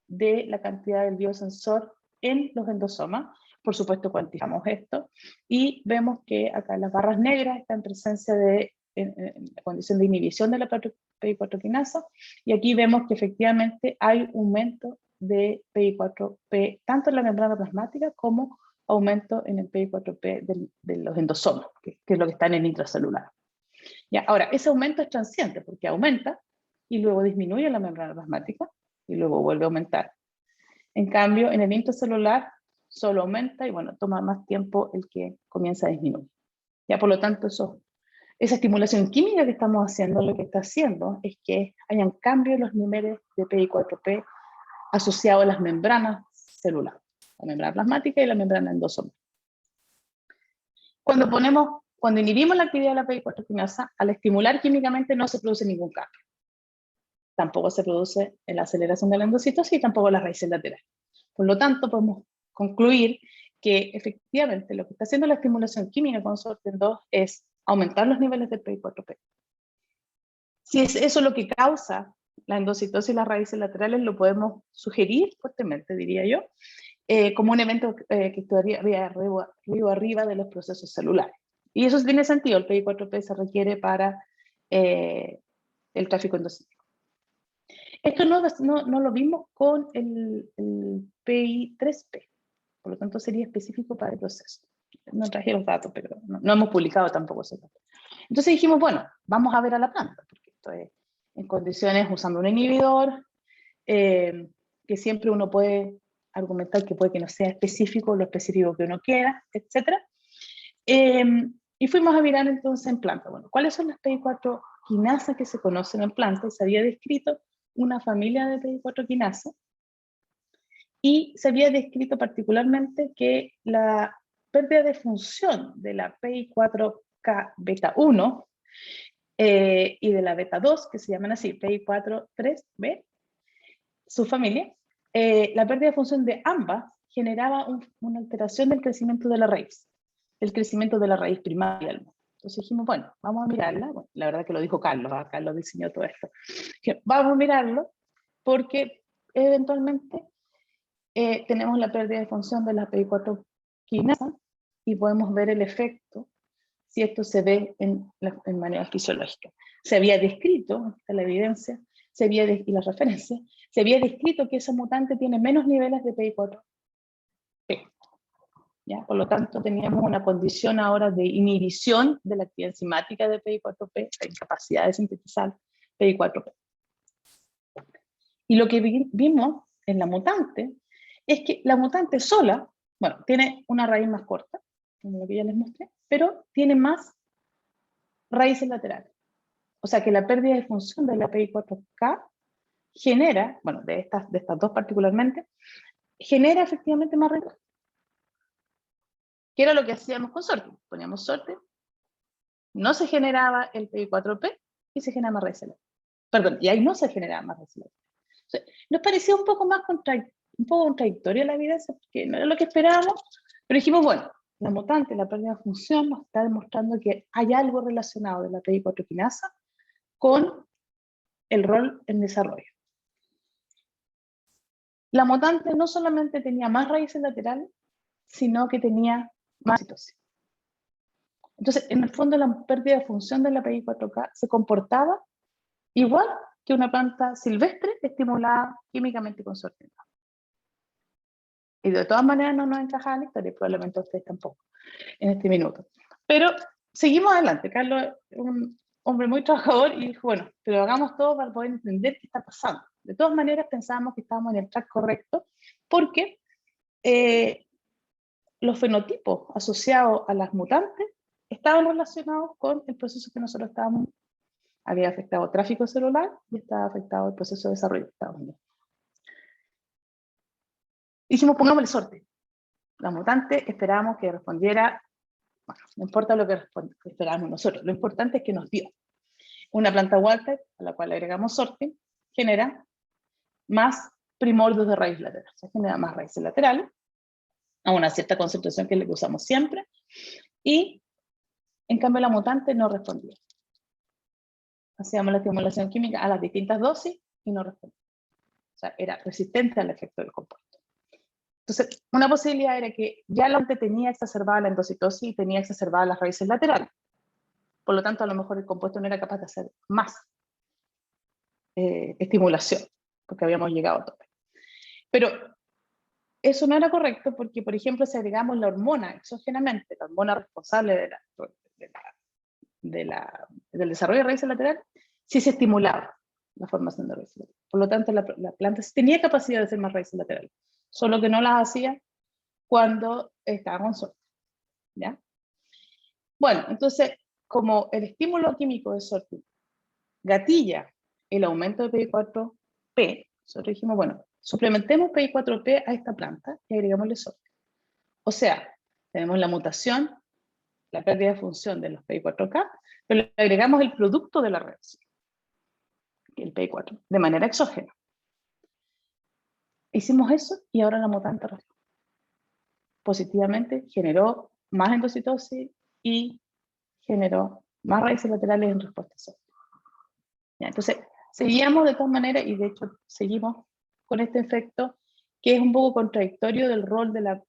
de la cantidad del biosensor en los endosomas. Por supuesto, cuantificamos esto y vemos que acá las barras negras están en presencia de en la condición de inhibición de la PI4 quinasa, y aquí vemos que efectivamente hay aumento de PI4P tanto en la membrana plasmática como aumento en el PI4P de los endosomas, que es lo que está en el intracelular. Ya, ahora, ese aumento es transiente porque aumenta y luego disminuye en la membrana plasmática y luego vuelve a aumentar. En cambio, en el intracelular solo aumenta y bueno, toma más tiempo el que comienza a disminuir. Ya, por lo tanto, esa estimulación química que estamos haciendo, lo que está haciendo es que hayan cambios en los niveles de PI4P asociados a las membranas celulares, la membrana plasmática y la membrana endosoma. Cuando inhibimos la actividad de la PI4 quinasa, al estimular químicamente no se produce ningún cambio. Tampoco se produce la aceleración de la endocitosis y tampoco las raíces laterales. Por lo tanto, podemos concluir que efectivamente lo que está haciendo la estimulación química con sorting 2 es aumentar los niveles de PI4P. Si es eso lo que causa la endocitosis y las raíces laterales, lo podemos sugerir fuertemente, diría yo, como un evento que estaría arriba de los procesos celulares. Y eso tiene sentido, el PI4P se requiere para el tráfico endocítico. Esto no lo vimos con el PI3P, por lo tanto sería específico para el proceso. No traje los datos, pero no hemos publicado tampoco esos datos. Entonces dijimos, bueno, vamos a ver a la planta, porque esto es en condiciones usando un inhibidor, que siempre uno puede argumentar que puede que no sea específico, lo específico que uno quiera, etc. Y fuimos a mirar entonces en planta, bueno, ¿cuáles son las PI4 quinasas que se conocen en planta? Y se había descrito una familia de PI4 quinasa, y se había descrito particularmente que la pérdida de función de la PI4K beta 1 y de la beta 2, que se llaman así, PI4-3B, su familia, la pérdida de función de ambas generaba una alteración del crecimiento de la raíz, el crecimiento de la raíz primaria. Entonces dijimos, bueno, vamos a mirarla. Bueno, la verdad que lo dijo Carlos, Carlos diseñó todo esto. Vamos a mirarlo porque eventualmente tenemos la pérdida de función de la PI4 quinasa y podemos ver el efecto si esto se ve en manera fisiológica. Se había descrito, aquí está la evidencia, y las referencias, se había descrito que esa mutante tiene menos niveles de PI4P. ¿Ya? Por lo tanto, teníamos una condición ahora de inhibición de la actividad enzimática de PI4P, la incapacidad de sintetizar PI4P. Y lo que vimos en la mutante es que la mutante sola, bueno, tiene una raíz más corta, como lo que ya les mostré, pero tiene más raíces laterales. O sea que la pérdida de función de la PI4K genera, bueno, de estas dos particularmente, genera efectivamente más raíces. ¿Qué era lo que hacíamos con sorte? Poníamos sorte, no se generaba el PI4P y se generaba más raíces laterales. Perdón, y ahí no se generaba más raíces laterales. O sea, nos parecía un poco contradictoria la evidencia, porque no era lo que esperábamos, pero dijimos, bueno, la mutante, la pérdida de función, nos está demostrando que hay algo relacionado de la PI4 quinasa con el rol en desarrollo. La mutante no solamente tenía más raíces laterales, sino que tenía más citosis. Entonces, en el fondo, la pérdida de función de la PI4K se comportaba igual que una planta silvestre estimulada químicamente con sorteo. Y de todas maneras no nos encajaba en la historia, probablemente a ustedes tampoco, en este minuto. Pero seguimos adelante. Carlos es un hombre muy trabajador y dijo, bueno, pero hagamos todo para poder entender qué está pasando. De todas maneras pensábamos que estábamos en el track correcto, porque los fenotipos asociados a las mutantes estaban relacionados con el proceso que nosotros estábamos. Había afectado tráfico celular y estaba afectado el proceso de desarrollo que estábamos viendo. Dijimos, pongámosle sorte. La mutante esperábamos que respondiera, bueno, no importa lo que esperábamos nosotros, lo importante es que nos dio. Una planta Walter, a la cual agregamos sorte, genera más primordios de raíz lateral, o sea, genera más raíces laterales, a una cierta concentración que es la que usamos siempre, y en cambio la mutante no respondía. Hacíamos la estimulación química a las distintas dosis y no respondía. O sea, era resistente al efecto del compuesto. Entonces, una posibilidad era que ya la mutante tenía exacerbada la endocitosis y tenía exacerbadas las raíces laterales. Por lo tanto, a lo mejor el compuesto no era capaz de hacer más estimulación, porque habíamos llegado a tope. Pero eso no era correcto porque, por ejemplo, si agregamos la hormona exógenamente, la hormona responsable del desarrollo de raíces laterales, sí se estimulaba la formación de raíces laterales. Por lo tanto, la planta tenía capacidad de hacer más raíces laterales, solo que no las hacía cuando estaba con sorte. ¿Ya? Bueno, entonces, como el estímulo químico de sorte gatilla el aumento de PI4P, nosotros dijimos, bueno, suplementemos PI4P a esta planta y agregámosle sorte. O sea, tenemos la mutación, la pérdida de función de los PI4K, pero le agregamos el producto de la reacción, el PI4, de manera exógena. Hicimos eso y ahora la mutante positivamente generó más endocitosis y generó más raíces laterales en respuesta a eso. Entonces, seguíamos de todas maneras, y de hecho seguimos con este efecto, que es un poco contradictorio del rol de la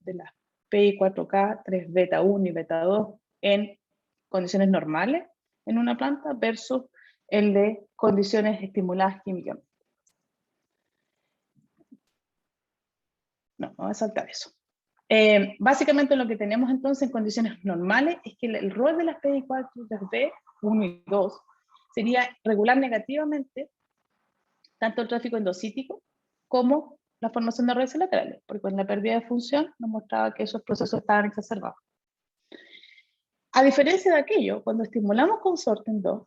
PI4K, 3 beta 1 y beta 2 en condiciones normales en una planta versus el de condiciones estimuladas químicamente. No, vamos a saltar eso. Básicamente lo que tenemos entonces en condiciones normales es que el rol de las PI4, 3B, 1 y 2 sería regular negativamente tanto el tráfico endocítico como la formación de raíces laterales, porque con la pérdida de función nos mostraba que esos procesos estaban exacerbados. A diferencia de aquello, cuando estimulamos con sorten 2,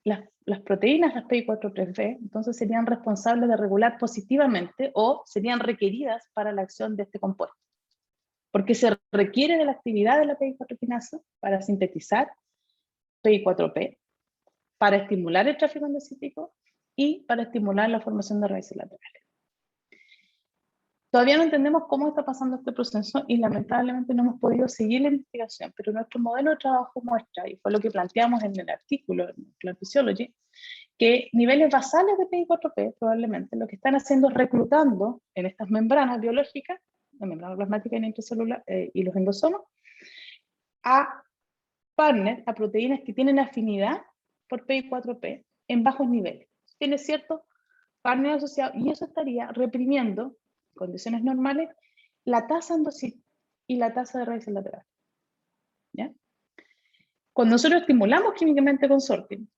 las proteínas, las PI4-3B, entonces serían responsables de regular positivamente o serían requeridas para la acción de este compuesto. Porque se requiere de la actividad de la PI4 quinasa para sintetizar PI4P, para estimular el tráfico endocítico y para estimular la formación de raíces laterales. Todavía no entendemos cómo está pasando este proceso y lamentablemente no hemos podido seguir la investigación, pero nuestro modelo de trabajo muestra, y fue lo que planteamos en el artículo en Plant Physiology, que niveles basales de PI4P probablemente lo que están haciendo es reclutando en estas membranas biológicas, la membrana plasmática y intracelular y los endosomas, a partners, a proteínas que tienen afinidad por PI4P en bajos niveles. Tiene cierto partner asociado y eso estaría reprimiendo en condiciones normales la tasa endocítica y la tasa de raíces laterales. ¿Ya? Cuando nosotros estimulamos químicamente con sorting,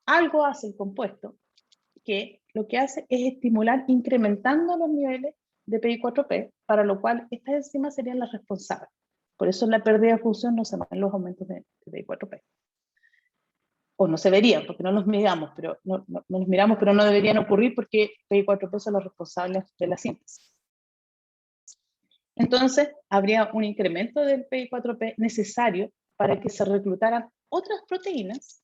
algo hace el compuesto que lo que hace es estimular incrementando los niveles de PI4P, para lo cual estas enzimas serían las responsables. Por eso en la pérdida de función no se ven los aumentos de PI4P. O no se verían, porque no los miramos, pero no los miramos, pero no deberían ocurrir porque PI4P son los responsables de la síntesis. Entonces, habría un incremento del PI4P necesario para que se reclutaran otras proteínas,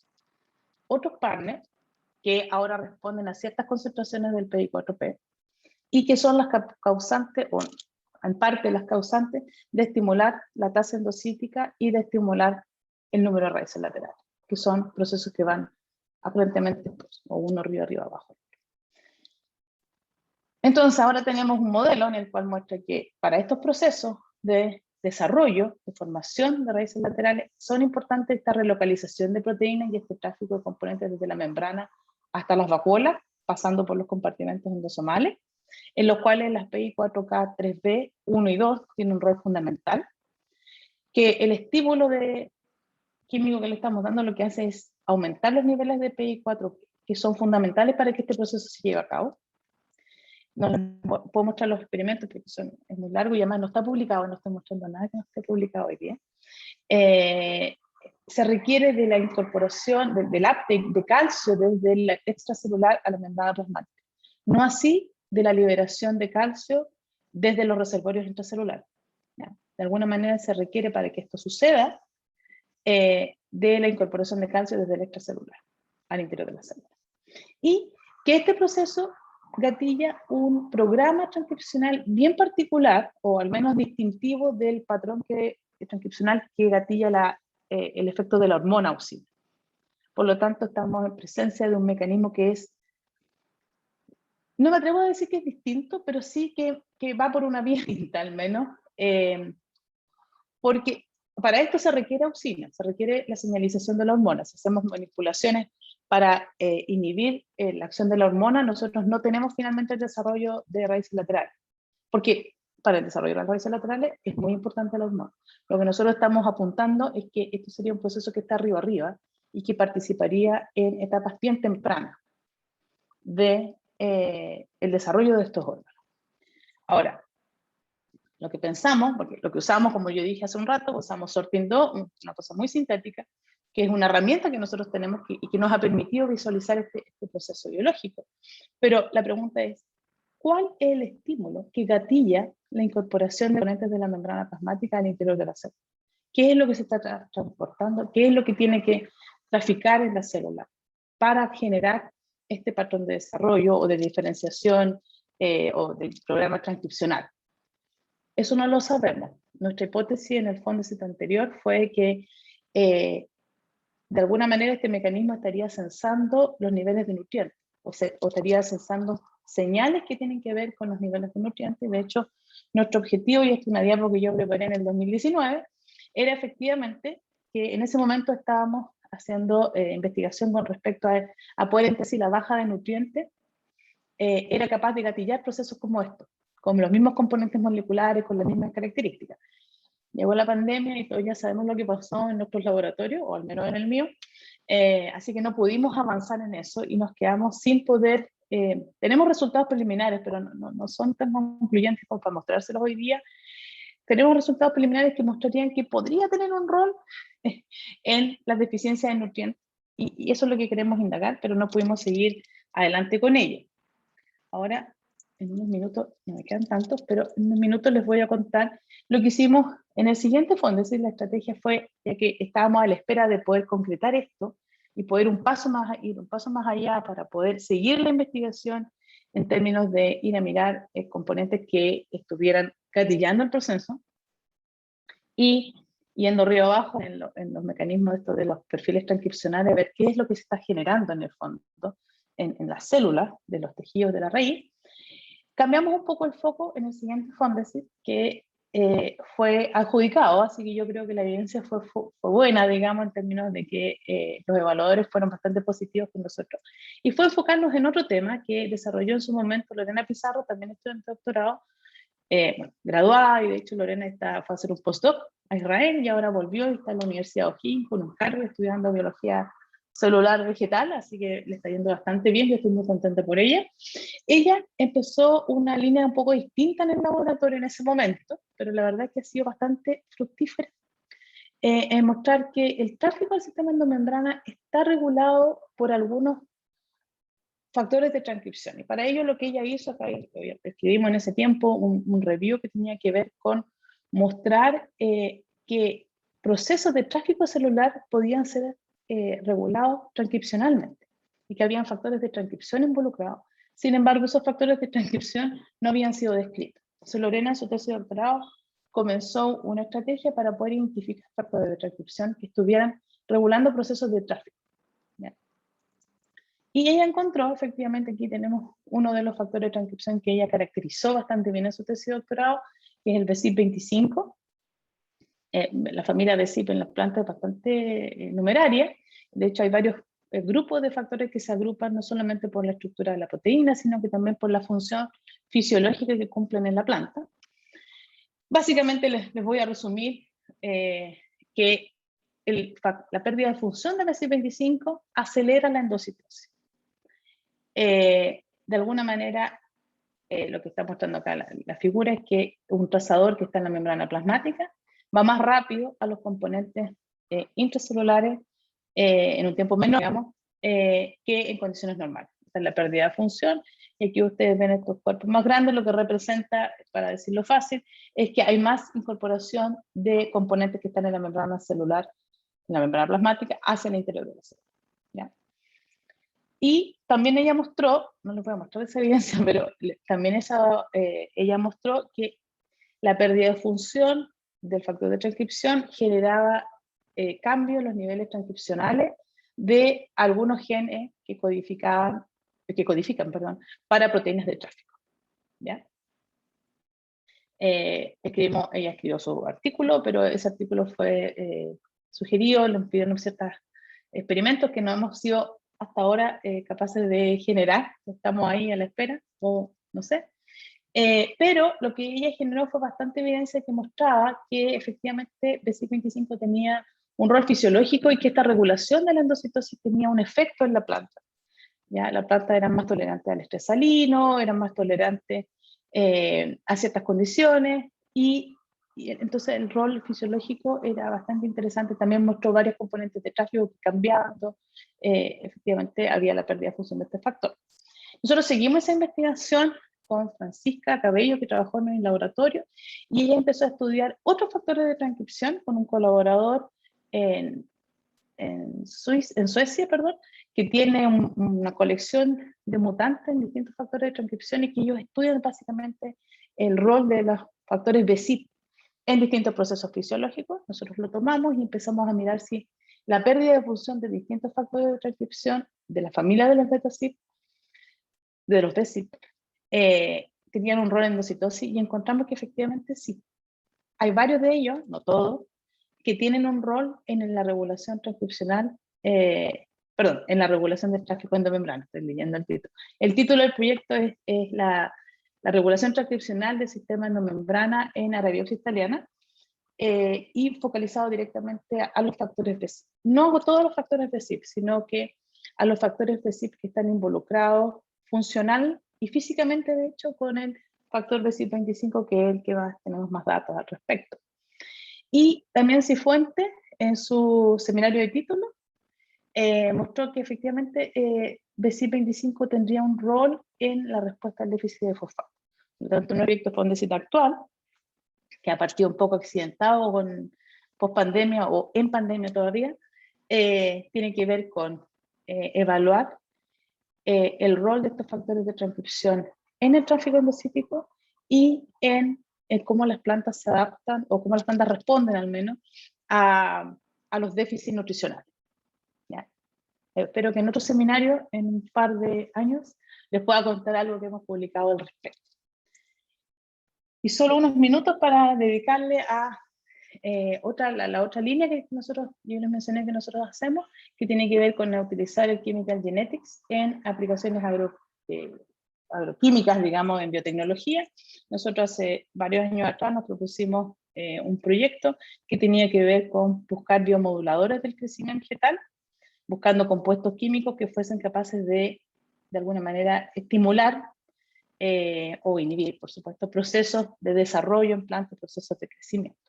otros partners, que ahora responden a ciertas concentraciones del PI4P, y que son las causantes, o en parte las causantes, de estimular la tasa endocítica y de estimular el número de raíces laterales, que son procesos que van aparentemente o uno arriba, abajo. Entonces ahora tenemos un modelo en el cual muestra que para estos procesos de desarrollo, de formación de raíces laterales, son importantes esta relocalización de proteínas y este tráfico de componentes desde la membrana hasta las vacuolas, pasando por los compartimentos endosomales, en los cuales las PI4K3B 1 y 2 tienen un rol fundamental, que el estímulo químico que le estamos dando lo que hace es aumentar los niveles de PI4, que son fundamentales para que este proceso se lleve a cabo. No les puedo mostrar los experimentos porque es muy largo y además no está publicado, no estoy mostrando nada que no esté publicado hoy día. Se requiere de la incorporación del uptake de calcio desde el extracelular a la membrana plasmática. No así de la liberación de calcio desde los reservorios intracelulares. ¿Ya? De alguna manera se requiere para que esto suceda de la incorporación de calcio desde el extracelular al interior de la célula. Y que este proceso gatilla un programa transcripcional bien particular, o al menos distintivo del patrón transcripcional que gatilla el efecto de la hormona auxina. Por lo tanto, estamos en presencia de un mecanismo que es, no me atrevo a decir que es distinto, pero sí que va por una vía distinta al menos, porque para esto se requiere auxina, se requiere la señalización de la hormona. Si hacemos manipulaciones para inhibir la acción de la hormona, nosotros no tenemos finalmente el desarrollo de raíces laterales, porque para el desarrollo de las raíces laterales es muy importante la hormona. Lo que nosotros estamos apuntando es que esto sería un proceso que está arriba y que participaría en etapas bien tempranas de el desarrollo de estos órganos. Ahora, lo que pensamos, porque lo que usamos, como yo dije hace un rato, usamos Sorting 2, una cosa muy sintética, que es una herramienta que nosotros tenemos y que nos ha permitido visualizar este proceso biológico. Pero la pregunta es, ¿cuál es el estímulo que gatilla la incorporación de componentes de la membrana plasmática al interior de la célula? ¿Qué es lo que se está transportando? ¿Qué es lo que tiene que traficar en la célula para generar este patrón de desarrollo o de diferenciación o del programa transcripcional? Eso no lo sabemos. Nuestra hipótesis en el fondo anterior fue que de alguna manera este mecanismo estaría sensando los niveles de nutrientes, o estaría sensando señales que tienen que ver con los niveles de nutrientes. De hecho, nuestro objetivo, y esto es una diapo que yo preparé en el 2019, era efectivamente que en ese momento estábamos haciendo investigación con respecto a poder entender si la baja de nutrientes era capaz de gatillar procesos como estos, con los mismos componentes moleculares, con las mismas características. Llegó la pandemia y todos ya sabemos lo que pasó en nuestros laboratorios, o al menos en el mío, así que no pudimos avanzar en eso y nos quedamos sin poder, tenemos resultados preliminares, pero no son tan concluyentes como para mostrárselos hoy día. Tenemos resultados preliminares que mostrarían que podría tener un rol en las deficiencias de nutrientes, y eso es lo que queremos indagar, pero no pudimos seguir adelante con ello. Ahora, en unos minutos, no me quedan tantos, pero en unos minutos les voy a contar lo que hicimos en el siguiente fondo. Es decir, la estrategia fue, ya que estábamos a la espera de poder concretar esto y poder ir un paso más allá para poder seguir la investigación en términos de ir a mirar componentes que estuvieran gatillando el proceso y yendo río abajo en los mecanismos de los perfiles transcripcionales, a ver qué es lo que se está generando en el fondo, en las células de los tejidos de la raíz. Cambiamos un poco el foco en el siguiente Fondesit, que fue adjudicado, así que yo creo que la evidencia fue buena, digamos, en términos de que los evaluadores fueron bastante positivos con nosotros. Y fue enfocarnos en otro tema que desarrolló en su momento Lorena Pizarro, también estudiante de doctorado, bueno, graduada, y de hecho Lorena fue a hacer un postdoc a Israel y ahora volvió y está en la Universidad de O'Higgins con un cargo estudiando biología celular vegetal, así que le está yendo bastante bien, yo estoy muy contenta por ella. Ella empezó una línea un poco distinta en el laboratorio en ese momento, pero la verdad es que ha sido bastante fructífera en mostrar que el tráfico del sistema endomembrana está regulado por algunos factores de transcripción. Y para ello lo que ella hizo, acá escribimos en ese tiempo un review que tenía que ver con mostrar que procesos de tráfico celular podían ser regulados transcripcionalmente y que habían factores de transcripción involucrados. Sin embargo, esos factores de transcripción no habían sido descritos. Entonces Lorena, en su tesis de doctorado, comenzó una estrategia para poder identificar factores de transcripción que estuvieran regulando procesos de tráfico. ¿Ya? Y ella encontró, efectivamente, aquí tenemos uno de los factores de transcripción que ella caracterizó bastante bien en su tesis de doctorado, que es el BCIP25. La familia BCIP en las plantas es bastante numeraria. De hecho, hay varios grupos de factores que se agrupan no solamente por la estructura de la proteína, sino que también por la función fisiológica que cumplen en la planta. Básicamente les voy a resumir que la pérdida de función de BCIP25 acelera la endocitosis. De alguna manera, lo que está mostrando acá la figura es que un trazador que está en la membrana plasmática va más rápido a los componentes intracelulares en un tiempo menor, digamos, que en condiciones normales. Esta es la pérdida de función, y aquí ustedes ven estos cuerpos más grandes, lo que representa, para decirlo fácil, es que hay más incorporación de componentes que están en la membrana celular, en la membrana plasmática, hacia el interior de la célula. ¿Ya? Y también ella mostró, no les voy a mostrar esa evidencia, pero también ella mostró que la pérdida de función del factor de transcripción generaba cambios en los niveles transcripcionales de algunos genes que codifican, para proteínas de tráfico. ¿Ya? Ella escribió su artículo, pero ese artículo fue sugerido, le pidieron ciertos experimentos que no hemos sido hasta ahora capaces de generar, estamos ahí a la espera, o no sé. Pero lo que ella generó fue bastante evidencia que mostraba que efectivamente BCIP25 tenía un rol fisiológico y que esta regulación de la endocitosis tenía un efecto en la planta. ¿Ya? La planta era más tolerante al estrés salino, era más tolerante a ciertas condiciones y entonces el rol fisiológico era bastante interesante. También mostró varios componentes de tráfico que cambiando, efectivamente había la pérdida de función de este factor. Nosotros seguimos esa investigación con Francisca Cabello, que trabajó en el laboratorio, y ella empezó a estudiar otros factores de transcripción con un colaborador en Suecia, que tiene una colección de mutantes en distintos factores de transcripción y que ellos estudian básicamente el rol de los factores BCIP en distintos procesos fisiológicos. Nosotros lo tomamos y empezamos a mirar si la pérdida de función de distintos factores de transcripción de la familia de los BCIP, tenían un rol en endocitosis, y encontramos que efectivamente sí. Hay varios de ellos, no todos, que tienen un rol en la regulación transcripcional, en la regulación del tráfico endomembrana. Estoy leyendo el título. El título del proyecto es la regulación transcripcional del sistema endomembrana en Arabioxis thaliana, y focalizado directamente a los factores BCIP. No a todos los factores BCIP, sino que a los factores BCIP que están involucrados funcional y físicamente, de hecho, con el factor BCIP25, que es el que tenemos más datos al respecto. Y también Cifuentes, en su seminario de título, mostró que efectivamente BCIP25 tendría un rol en la respuesta al déficit de fosfato. Por lo tanto, un proyecto Fondesit actual, que ha partido un poco accidentado con post-pandemia o en pandemia todavía, tiene que ver con evaluar el rol de estos factores de transcripción en el tráfico endocítico y en cómo las plantas se adaptan, o cómo las plantas responden al menos, a los déficits nutricionales. ¿Ya? Espero que en otro seminario, en un par de años, les pueda contar algo que hemos publicado al respecto. Y solo unos minutos para dedicarle a la otra línea que yo les mencioné que nosotros hacemos, que tiene que ver con utilizar el Chemical Genetics en aplicaciones agroquímicas, digamos, en biotecnología. Nosotros hace varios años atrás nos propusimos un proyecto que tenía que ver con buscar biomoduladores del crecimiento vegetal, buscando compuestos químicos que fuesen capaces de alguna manera, estimular o inhibir, por supuesto, procesos de desarrollo en plantas, procesos de crecimiento.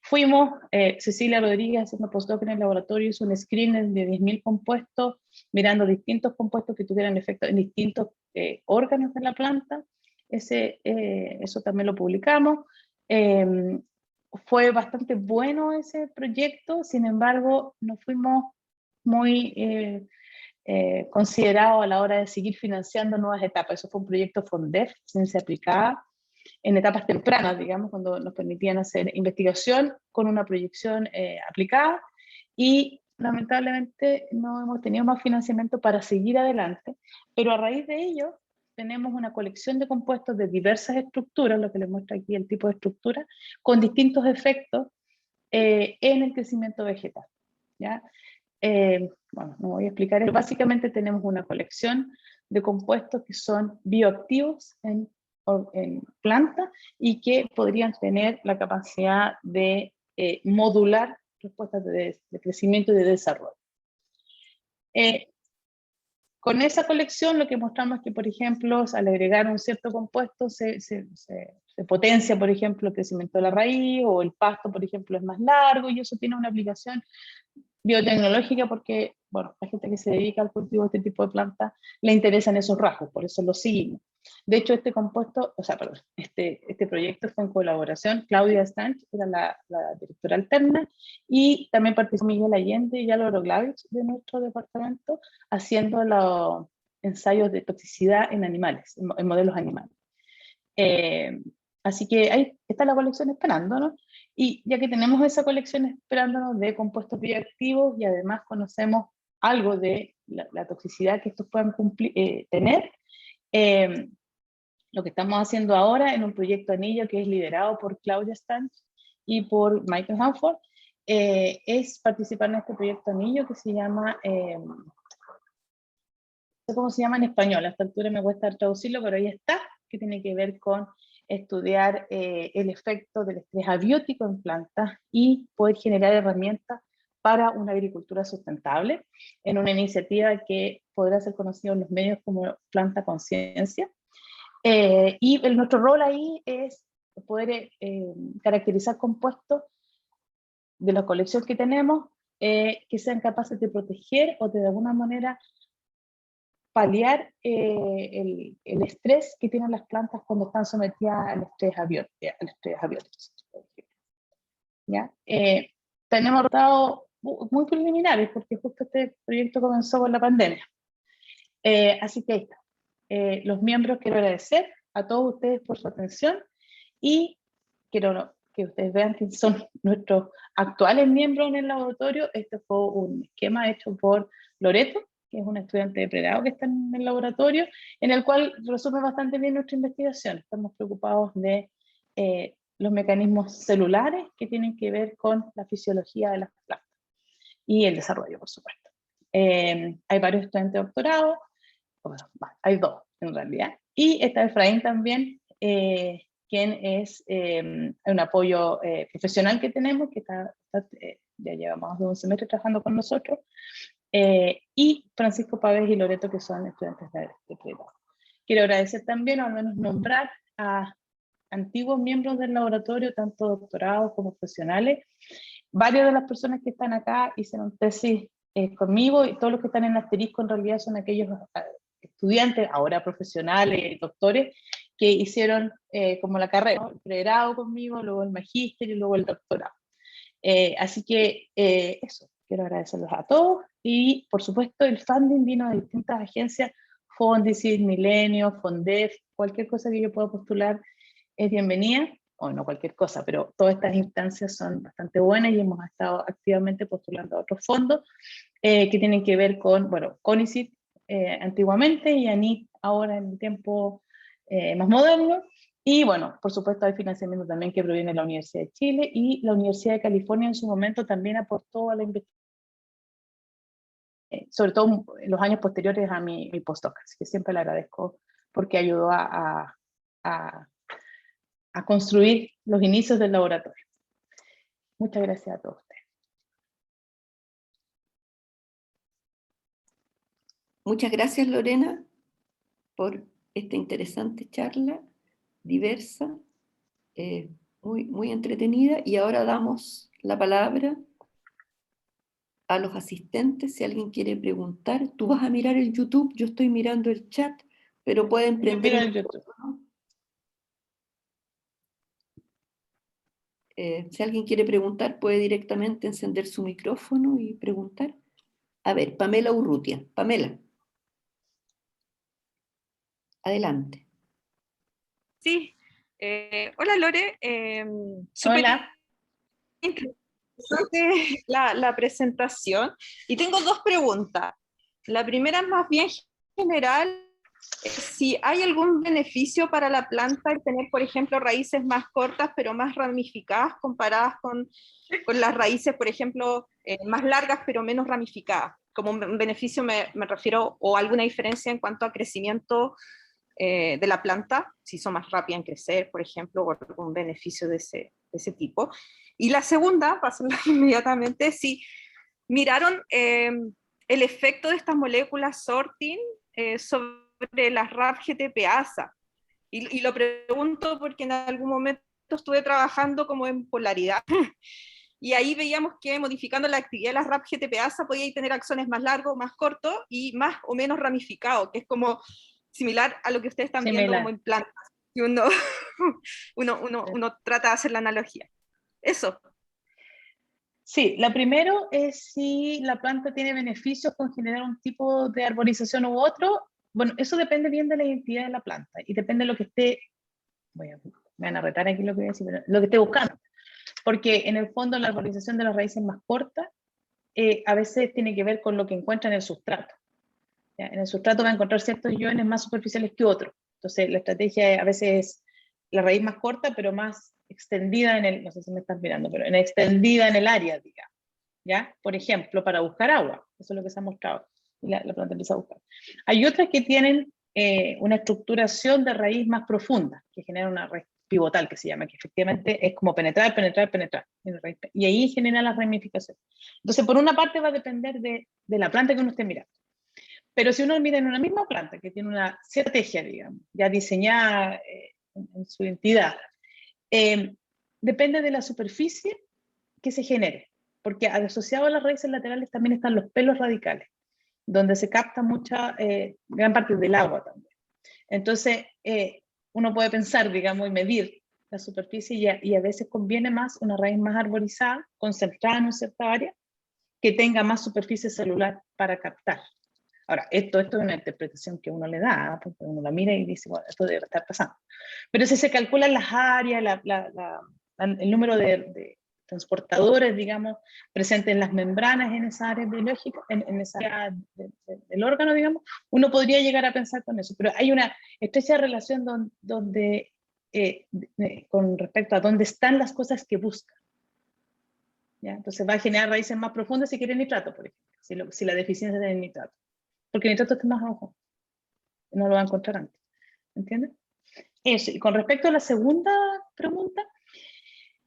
Fuimos, Cecilia Rodríguez, haciendo postdoc en el laboratorio, hizo un screening de 10.000 compuestos, mirando distintos compuestos que tuvieran efecto en distintos órganos de la planta. Eso también lo publicamos. Fue bastante bueno ese proyecto, sin embargo, no fuimos muy considerados a la hora de seguir financiando nuevas etapas. Eso fue un proyecto FONDEF, ciencia aplicada, en etapas tempranas, digamos, cuando nos permitían hacer investigación con una proyección aplicada, y lamentablemente no hemos tenido más financiamiento para seguir adelante, pero a raíz de ello tenemos una colección de compuestos de diversas estructuras, lo que les muestra aquí el tipo de estructura, con distintos efectos en el crecimiento vegetal. ¿Ya? Bueno, no voy a explicar eso. Básicamente tenemos una colección de compuestos que son bioactivos en planta y que podrían tener la capacidad de modular respuestas de crecimiento y de desarrollo. Con esa colección lo que mostramos es que, por ejemplo, al agregar un cierto compuesto se potencia, por ejemplo, el crecimiento de la raíz, o el pasto, por ejemplo, es más largo, y eso tiene una aplicación biotecnológica porque, bueno, la gente que se dedica al cultivo de este tipo de plantas le interesan esos rasgos, por eso lo seguimos. De hecho, este proyecto fue en colaboración, Claudia Stanch era la directora alterna, y también participó Miguel Allende y Álvaro Glavich de nuestro departamento, haciendo los ensayos de toxicidad en animales, en modelos animales. Así que ahí está la colección esperándonos, y ya que tenemos esa colección esperándonos de compuestos bioactivos, y además conocemos algo de la toxicidad que estos puedan tener, lo que estamos haciendo ahora en un proyecto anillo que es liderado por Claudia Stanch y por Michael Hanford, es participar en este proyecto anillo que se llama, no sé cómo se llama en español, a esta altura me cuesta traducirlo, pero ahí está, que tiene que ver con estudiar el efecto del estrés abiótico en plantas y poder generar herramientas para una agricultura sustentable, en una iniciativa que podrá ser conocida en los medios como Planta Conciencia. Y nuestro rol ahí es poder caracterizar compuestos de la colección que tenemos que sean capaces de proteger o de alguna manera paliar el estrés que tienen las plantas cuando están sometidas al estrés abiótico. ¿Ya? Tenemos resultados muy preliminares porque justo este proyecto comenzó con la pandemia. Así que ahí está. Los miembros, quiero agradecer a todos ustedes por su atención, y quiero que ustedes vean que son nuestros actuales miembros en el laboratorio. Este fue un esquema hecho por Loreto, que es un estudiante de pregrado que está en el laboratorio, en el cual resume bastante bien nuestra investigación. Estamos preocupados de los mecanismos celulares que tienen que ver con la fisiología de las plantas y el desarrollo, por supuesto. Hay varios estudiantes de doctorado, bueno, hay dos en realidad, y está Efraín también, quien es un apoyo profesional que tenemos, que ya lleva más de un semestre trabajando con nosotros, y Francisco Pávez y Loreto, que son estudiantes de pregrado. Quiero agradecer también, o al menos nombrar, a antiguos miembros del laboratorio, tanto doctorados como profesionales. Varias de las personas que están acá hicieron tesis conmigo, y todos los que están en asterisco en realidad son aquellos estudiantes, ahora profesionales, doctores, que hicieron como la carrera, ¿no? El pregrado conmigo, luego el magíster y luego el doctorado. Así que eso, quiero agradecerlos a todos, y por supuesto el funding vino de distintas agencias, Fondesit, Milenio, Fondef, cualquier cosa que yo pueda postular es bienvenida, o no cualquier cosa, pero todas estas instancias son bastante buenas y hemos estado activamente postulando a otros fondos que tienen que ver con, bueno, CONICYT antiguamente y ANIT ahora en el tiempo más moderno. Y bueno, por supuesto hay financiamiento también que proviene de la Universidad de Chile, y la Universidad de California en su momento también aportó a la investigación, sobre todo en los años posteriores a mi postdoc, así que siempre le agradezco porque ayudó a construir los inicios del laboratorio. Muchas gracias a todos ustedes. Muchas gracias, Lorena, por esta interesante charla, diversa, muy entretenida. Y ahora damos la palabra a los asistentes. Si alguien quiere preguntar, tú vas a mirar el YouTube, yo estoy mirando el chat, pero pueden prender el micrófono. Si alguien quiere preguntar, puede directamente encender su micrófono y preguntar. A ver, Pamela Urrutia. Pamela, adelante. Sí, hola Lore, Hola. interesante la presentación, y tengo dos preguntas. La primera es más bien general, si hay algún beneficio para la planta el tener, por ejemplo, raíces más cortas pero más ramificadas comparadas con las raíces, por ejemplo, más largas pero menos ramificadas. Como un beneficio me refiero, o alguna diferencia en cuanto a crecimiento de la planta, si son más rápidas en crecer, por ejemplo, o algún beneficio de ese tipo. Y la segunda, para hacerla inmediatamente, si miraron el efecto de estas moléculas sorting sobre las RAF-GTPasa. Y lo pregunto porque en algún momento estuve trabajando como en polaridad, y ahí veíamos que modificando la actividad de las RAF-GTPasa podía tener axones más largos, más cortos y más o menos ramificados, que es como similar a lo que ustedes están viendo como en plantas, y uno trata de hacer la analogía. Eso. Sí, lo primero es si la planta tiene beneficios con generar un tipo de arborización u otro. Bueno, eso depende bien de la identidad de la planta y depende de lo que esté, me van a retar aquí lo que voy a decir, pero lo que esté buscando. Porque en el fondo la arborización de las raíces más cortas a veces tiene que ver con lo que encuentra en el sustrato. ¿Ya? En el sustrato va a encontrar ciertos iones más superficiales que otros. Entonces la estrategia a veces es la raíz más corta, pero más extendida en el, no sé si me estás mirando, pero extendida en el área, digamos. ¿Ya? Por ejemplo, para buscar agua. Eso es lo que se ha mostrado. Y la planta empieza a buscar. Hay otras que tienen una estructuración de raíz más profunda, que genera una raíz pivotal, que se llama, que efectivamente es como penetrar. Y ahí genera las ramificaciones. Entonces, por una parte va a depender de la planta que uno esté mirando. Pero si uno mira en una misma planta, que tiene una estrategia, digamos, ya diseñada en su entidad, depende de la superficie que se genere, porque asociado a las raíces laterales también están los pelos radicales, donde se capta gran parte del agua también. Entonces, uno puede pensar, digamos, y medir la superficie, y a veces conviene más una raíz más arborizada, concentrada en una cierta área, que tenga más superficie celular para captar. Ahora, esto es una interpretación que uno le da, porque uno la mira y dice, bueno, esto debe estar pasando. Pero si se calculan las áreas, el número de transportadores, digamos, presentes en las membranas en esa área biológica, en esa área del órgano, digamos, uno podría llegar a pensar con eso. Pero hay una estrecha relación con respecto a dónde están las cosas que buscan. ¿Ya? Entonces va a generar raíces más profundas si quiere nitrato, por ejemplo, si la deficiencia es de nitrato. Porque el nitrato está más abajo, no lo va a encontrar antes, ¿entiendes? Eso, y con respecto a la segunda pregunta,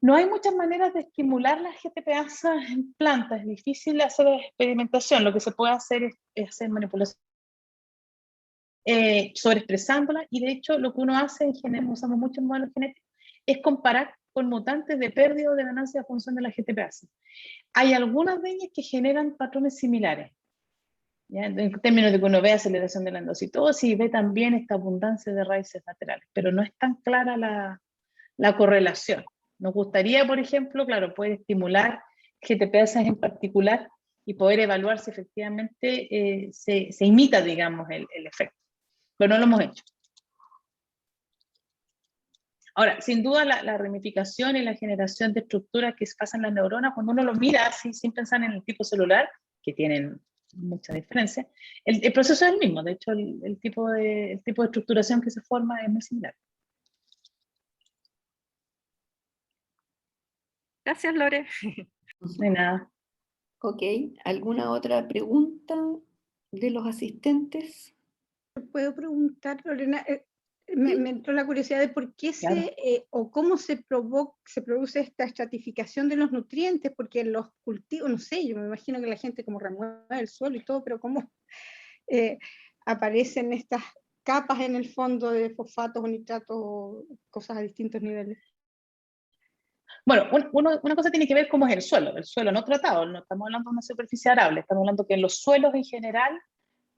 no hay muchas maneras de estimular las GTPasa en plantas, es difícil hacer experimentación, lo que se puede hacer es hacer manipulación sobreexpresándola, y de hecho lo que uno hace en general, usamos muchos modelos genéticos, es comparar con mutantes de pérdida o de ganancia a función de la GTPase. Hay algunas de ellas que generan patrones similares, ¿ya? En términos de que uno ve aceleración de la endocitosis y ve también esta abundancia de raíces laterales, pero no es tan clara la correlación. Nos gustaría, por ejemplo, claro, poder estimular GTPases en particular y poder evaluar si efectivamente se imita, digamos, el efecto. Pero no lo hemos hecho. Ahora, sin duda, la ramificación y la generación de estructuras que se pasan en las neuronas, cuando uno lo mira así, sin pensar en el tipo celular, que tienen mucha diferencia, el proceso es el mismo. De hecho, el tipo de estructuración que se forma es muy similar. Gracias, Lore. De nada. Ok, ¿alguna otra pregunta de los asistentes? Puedo preguntar, Lorena, me entró la curiosidad de por qué Claro. o cómo se produce esta estratificación de los nutrientes, porque en los cultivos, no sé, yo me imagino que la gente como remueve el suelo y todo, pero cómo aparecen estas capas en el fondo de fosfatos o nitratos o cosas a distintos niveles. Bueno, una cosa tiene que ver cómo es el suelo no tratado, no estamos hablando de una superficie arable, estamos hablando que en los suelos en general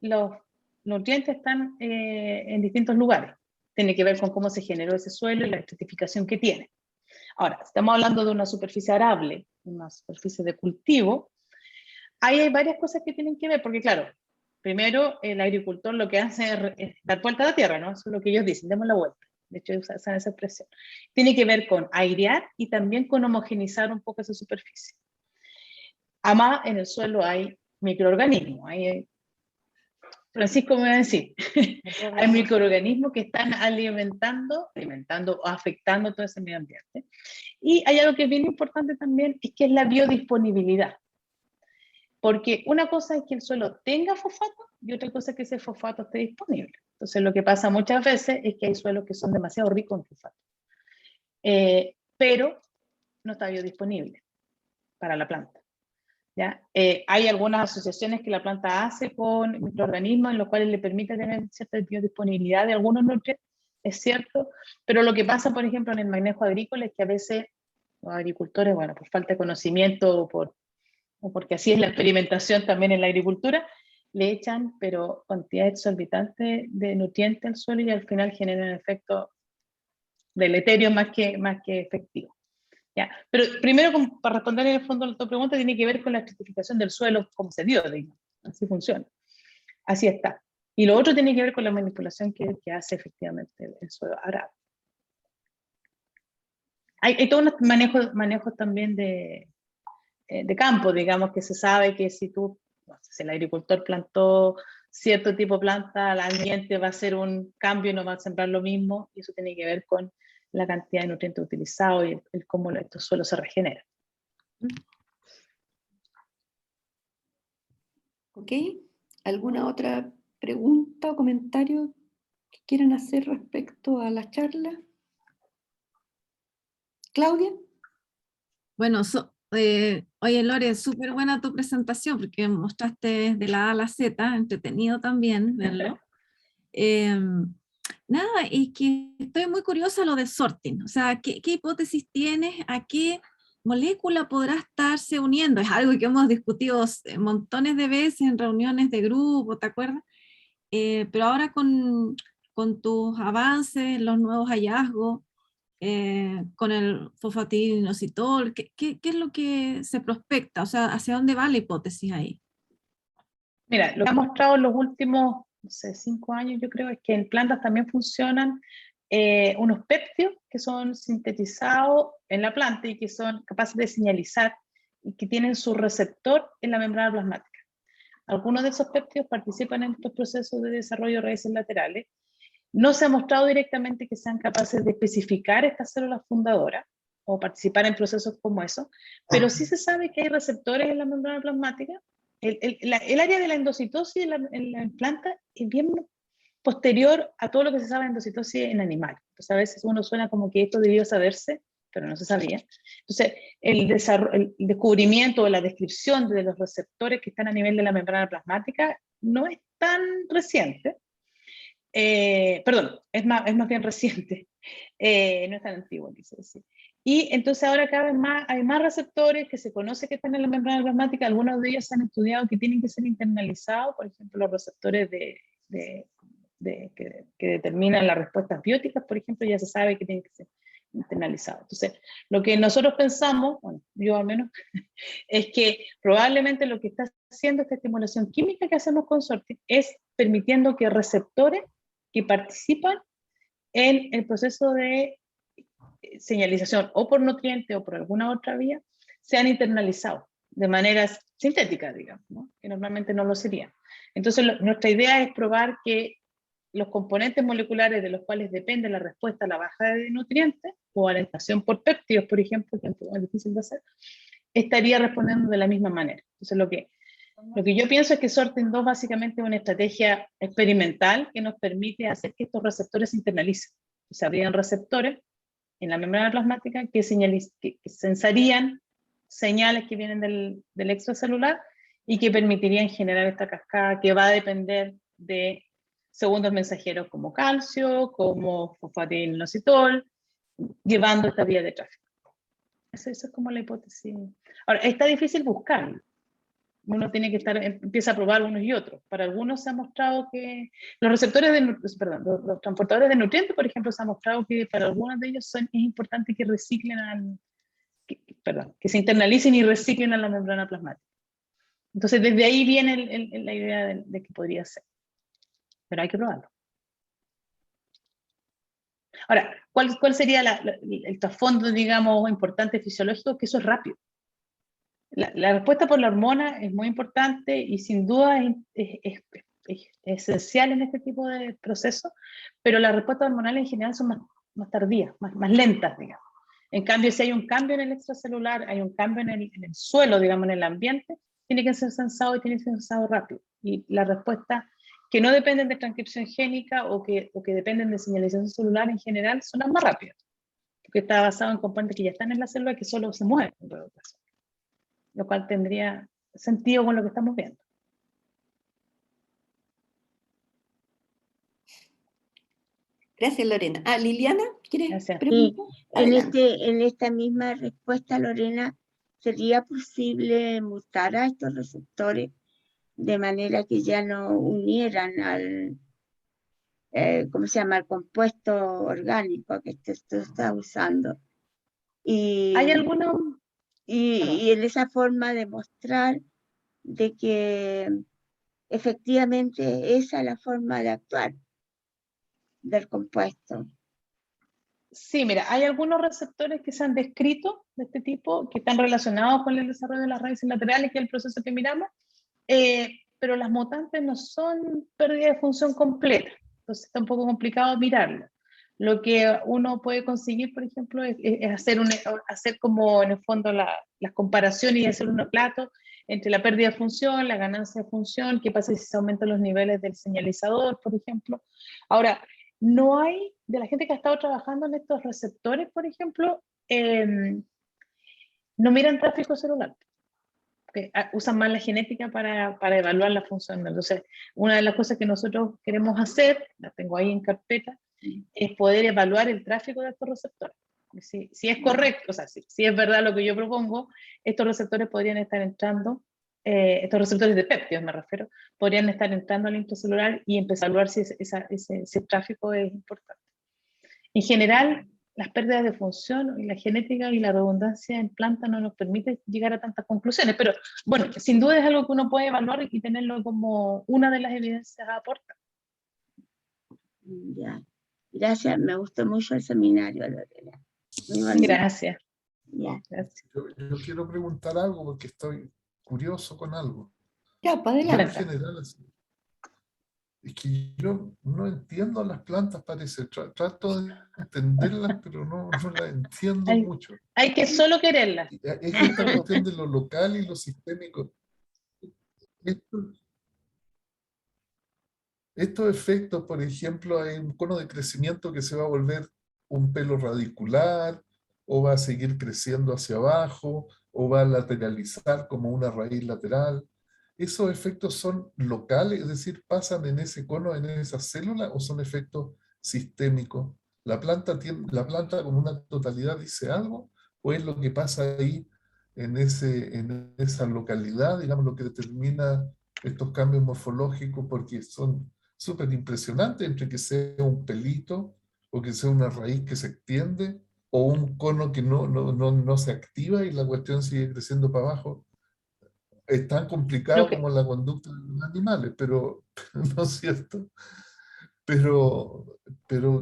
los nutrientes están en distintos lugares. Tiene que ver con cómo se generó ese suelo y la estratificación que tiene. Ahora, si estamos hablando de una superficie arable, una superficie de cultivo, ahí hay varias cosas que tienen que ver, porque claro, primero el agricultor lo que hace es dar vuelta a la tierra, ¿no? Eso es lo que ellos dicen, demos la vuelta. De hecho, usan esa expresión. Tiene que ver con airear y también con homogenizar un poco esa superficie. Además, en el suelo hay microorganismos, Francisco me va a decir, hay microorganismos que están alimentando o afectando todo ese medio ambiente. Y hay algo que es bien importante también, es que es la biodisponibilidad. Porque una cosa es que el suelo tenga fosfato y otra cosa es que ese fosfato esté disponible. Entonces lo que pasa muchas veces es que hay suelos que son demasiado ricos en fosfato, pero no está biodisponible para la planta. ¿Ya? Hay algunas asociaciones que la planta hace con microorganismos en los cuales le permite tener cierta biodisponibilidad de algunos nutrientes, es cierto, pero lo que pasa, por ejemplo, en el manejo agrícola es que a veces los agricultores, bueno, por falta de conocimiento o porque así es la experimentación también en la agricultura, le echan, pero cantidades exorbitantes de nutrientes al suelo y al final generan efectos deleterios más que efectivos. ¿Ya? Pero primero, para responder en el fondo a tu pregunta, tiene que ver con la estratificación del suelo, como se dio, digamos. Así funciona. Así está. Y lo otro tiene que ver con la manipulación que hace efectivamente el suelo arable. Hay todos unos manejos también de campo, digamos, que se sabe que si el agricultor plantó cierto tipo de planta, al ambiente va a ser un cambio y no va a sembrar lo mismo, y eso tiene que ver con la cantidad de nutrientes utilizados y el cómo estos suelos se regeneran. ¿Ok? ¿Alguna otra pregunta o comentario que quieran hacer respecto a la charla? ¿Claudia? Bueno, oye Lore, súper buena tu presentación porque mostraste de la A a la Z, entretenido también verlo. Nada, y que estoy muy curiosa lo del sorting, o sea, ¿qué hipótesis tienes? ¿A qué molécula podrá estarse uniendo? Es algo que hemos discutido montones de veces en reuniones de grupo, ¿te acuerdas? Pero ahora con tus avances, los nuevos hallazgos, con el fosfatinoxitol, ¿qué es lo que se prospecta? O sea, ¿hacia dónde va la hipótesis ahí? Mira, lo que ha mostrado en los últimos, no sé, 5 años, yo creo, es que en plantas también funcionan unos péptidos que son sintetizados en la planta y que son capaces de señalizar y que tienen su receptor en la membrana plasmática. Algunos de esos péptidos participan en estos procesos de desarrollo de raíces laterales. No se ha mostrado directamente que sean capaces de especificar estas células fundadoras o participar en procesos como eso, pero sí se sabe que hay receptores en la membrana plasmática. El área de la endocitosis en la planta es bien posterior a todo lo que se sabe de endocitosis en animales. Entonces a veces uno suena como que esto debió saberse, pero no se sabía. Entonces el descubrimiento o la descripción de los receptores que están a nivel de la membrana plasmática no es tan reciente. Perdón, es más bien reciente, no es tan antiguo, quise decir. Y entonces ahora cada vez más hay más receptores que se conoce que están en la membrana plasmática. Algunos de ellos se han estudiado que tienen que ser internalizados, por ejemplo, los receptores que determinan las respuestas bióticas, por ejemplo, ya se sabe que tienen que ser internalizados. Entonces, lo que nosotros pensamos, bueno, yo al menos, es que probablemente lo que está haciendo esta estimulación química que hacemos con Sorting es permitiendo que receptores que participan en el proceso de señalización o por nutriente o por alguna otra vía sean internalizados de manera sintética, digamos, ¿no? Que normalmente no lo serían. Entonces, nuestra idea es probar que los componentes moleculares de los cuales depende la respuesta a la baja de nutrientes o a la estación por péptidos, por ejemplo, que es difícil de hacer, estaría respondiendo de la misma manera. Entonces, lo que yo pienso es que Sorting 2 básicamente es una estrategia experimental que nos permite hacer que estos receptores se internalicen. Se habrían receptores en la membrana plasmática que sensarían señales que vienen del extracelular y que permitirían generar esta cascada que va a depender de segundos mensajeros como calcio, como fosfatinoinositol, llevando esta vía de tráfico. Esa es como la hipótesis. Ahora, está difícil buscarlo. Uno tiene que empieza a probar unos y otros. Para algunos se ha mostrado que los receptores los transportadores de nutrientes, por ejemplo, se ha mostrado que para algunos de ellos es importante que reciclen que se internalicen y reciclen a la membrana plasmática. Entonces, desde ahí viene la idea de que podría ser. Pero hay que probarlo. Ahora, ¿cuál sería el trasfondo, digamos, importante fisiológico? Que eso es rápido. La respuesta por la hormona es muy importante y sin duda es esencial en este tipo de procesos, pero las respuestas hormonales en general son más tardías, más lentas, digamos. En cambio, si hay un cambio en el extracelular, hay un cambio en el suelo, digamos, en el ambiente, tiene que ser sensado y tiene que ser sensado rápido. Y la respuesta que no dependen de transcripción génica o que dependen de señalización celular en general son las más rápidas, porque está basado en componentes que ya están en la célula y que solo se mueven en redotación, lo cual tendría sentido con lo que estamos viendo. Gracias, Lorena. Liliana, ¿quieres Gracias. preguntar? En esta misma respuesta, Lorena, ¿sería posible mutar a estos receptores de manera que ya no unieran al, ¿cómo se llama?, al compuesto orgánico que esto está usando? ¿Hay alguna? Y en esa forma demostrar de que efectivamente esa es la forma de actuar del compuesto. Sí, mira, hay algunos receptores que se han descrito de este tipo, que están relacionados con el desarrollo de las raíces laterales, que es el proceso que miramos, pero las mutantes no son pérdida de función completa, entonces está un poco complicado mirarlo. Lo que uno puede conseguir, por ejemplo, es hacer como en el fondo las comparaciones y hacer un plato entre la pérdida de función, la ganancia de función, qué pasa si se aumentan los niveles del señalizador, por ejemplo. Ahora, no hay, de la gente que ha estado trabajando en estos receptores, por ejemplo, no miran tráfico celular. Usan más la genética para evaluar la función. Entonces, una de las cosas que nosotros queremos hacer, la tengo ahí en carpeta, es poder evaluar el tráfico de estos receptores. Si es correcto, o sea, si es verdad lo que yo propongo, estos receptores podrían estar entrando, estos receptores de péptidos me refiero, podrían estar entrando al intracelular y empezar a evaluar si ese tráfico es importante. En general, las pérdidas de función y la genética y la redundancia en planta no nos permite llegar a tantas conclusiones, pero bueno, sin duda es algo que uno puede evaluar y tenerlo como una de las evidencias a aportar. Ya. Gracias, me gustó mucho el seminario, Lorena. Gracias. Ya. Gracias. Yo quiero preguntar algo porque estoy curioso con algo. Ya, para Yo en adelante. general, es que yo no entiendo las plantas, parece. Trato de entenderlas, pero no las entiendo mucho. Hay que solo quererlas. Es esta cuestión de lo local y lo sistémico. Estos efectos, por ejemplo, hay un cono de crecimiento que se va a volver un pelo radicular, o va a seguir creciendo hacia abajo, o va a lateralizar como una raíz lateral. ¿Esos efectos son locales, es decir, pasan en ese cono, en esa célula, o son efectos sistémicos? ¿La planta como una totalidad dice algo? ¿O es lo que pasa ahí en esa localidad, digamos, lo que determina estos cambios morfológicos? Porque son súper impresionantes, entre que sea un pelito, o que sea una raíz que se extiende, o un cono que no se activa y la cuestión sigue creciendo para abajo. Es tan Lo complicado que, como la conducta de los animales, pero ¿no es cierto? Pero,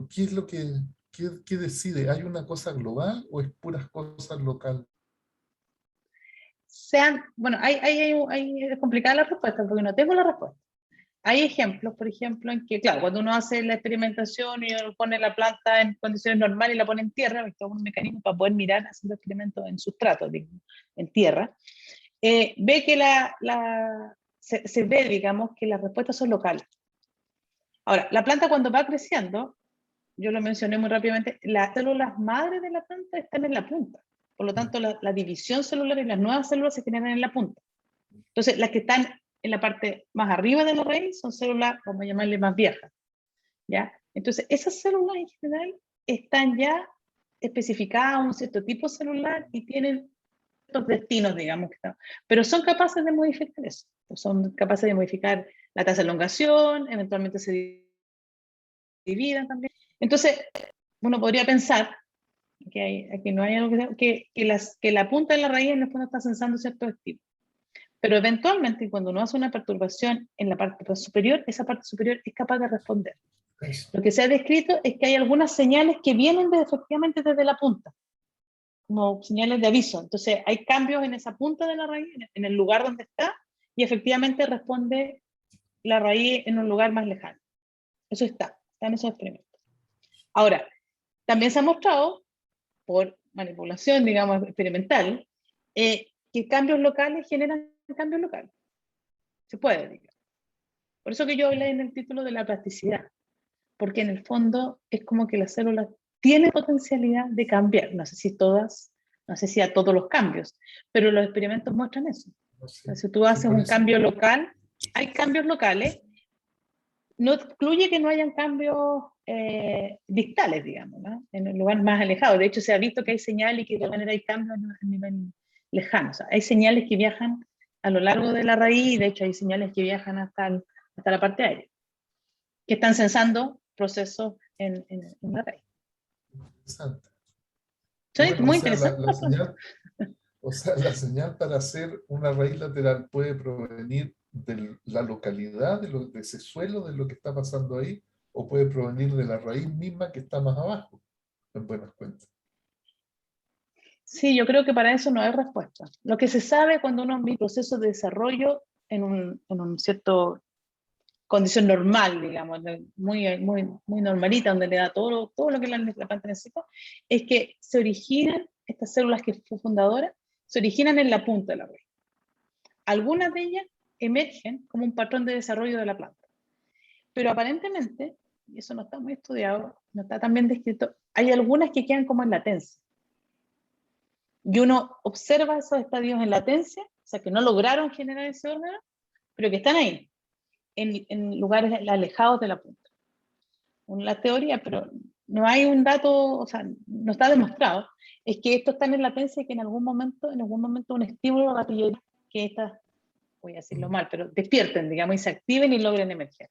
¿qué es lo qué decide? ¿Hay una cosa global o es puras cosas locales? bueno, es complicada la respuesta porque no tengo la respuesta. Hay ejemplos, por ejemplo, en que, claro, cuando uno hace la experimentación y uno pone la planta en condiciones normales y la pone en tierra, hay todo un mecanismo para poder mirar haciendo experimentos en sustrato, digamos, en tierra, ve que se ve, digamos, que las respuestas son locales. Ahora, la planta cuando va creciendo, yo lo mencioné muy rápidamente, las células madres de la planta están en la punta. Por lo tanto, la división celular y las nuevas células se generan en la punta. Entonces, las que están en la parte más arriba de la raíz son células, vamos a llamarle más viejas, ¿ya? Entonces, esas células en general están ya especificadas a un cierto tipo celular y tienen estos destinos, digamos, pero son capaces de modificar eso. Son capaces de modificar la tasa de elongación, eventualmente se dividen también. Entonces, uno podría pensar que no hay algo que la punta de la raíz en el fondo está sensando ciertos estilos. Pero eventualmente, cuando uno hace una perturbación en la parte superior, esa parte superior es capaz de responder. Eso. Lo que se ha descrito es que hay algunas señales que vienen efectivamente desde la punta, como señales de aviso. Entonces, hay cambios en esa punta de la raíz, en el lugar donde está, y efectivamente responde la raíz en un lugar más lejano. Eso está en esos experimentos. Ahora, también se ha mostrado, por manipulación, digamos, experimental, que cambios locales generan cambios locales. Se puede, digamos. Por eso que yo hablé en el título de la plasticidad, porque en el fondo es como que las células tienen potencialidad de cambiar, no sé si todas, no sé si a todos los cambios, pero los experimentos muestran eso. No sé. Entonces, si tú Sí, haces por un eso. cambio local, hay cambios locales, no excluye que no hayan cambios distales, digamos, ¿no? En el lugar más alejado. De hecho, se ha visto que hay señales y que de alguna manera hay cambios a nivel lejano. O sea, hay señales que viajan a lo largo de la raíz, y de hecho hay señales que viajan hasta la parte aérea, que están sensando procesos en la raíz. Interesante. Y Sí, bueno, muy interesante. o sea, la señal para hacer una raíz lateral puede provenir de la localidad, de ese suelo, de lo que está pasando ahí, o puede provenir de la raíz misma que está más abajo, en buenas cuentas. Sí, yo creo que para eso no hay respuesta. Lo que se sabe cuando uno ve procesos de desarrollo en un cierto condición normal, digamos, muy normalita, donde le da todo lo que la planta necesita, es que se originan, estas células que fue fundadoras, se originan en la punta de la raíz. Algunas de ellas emergen como un patrón de desarrollo de la planta. Pero aparentemente, y eso no está muy estudiado, no está tan bien descrito, hay algunas que quedan como en latencia. Y uno observa esos estadios en latencia, o sea, que no lograron generar ese órgano, pero que están ahí, en lugares alejados de la punta. La teoría, pero no hay un dato, o sea, no está demostrado, es que esto está en latencia y que en algún momento un estímulo gatillería que estas, voy a decirlo mal, pero despierten, digamos, y se activen y logren emerger.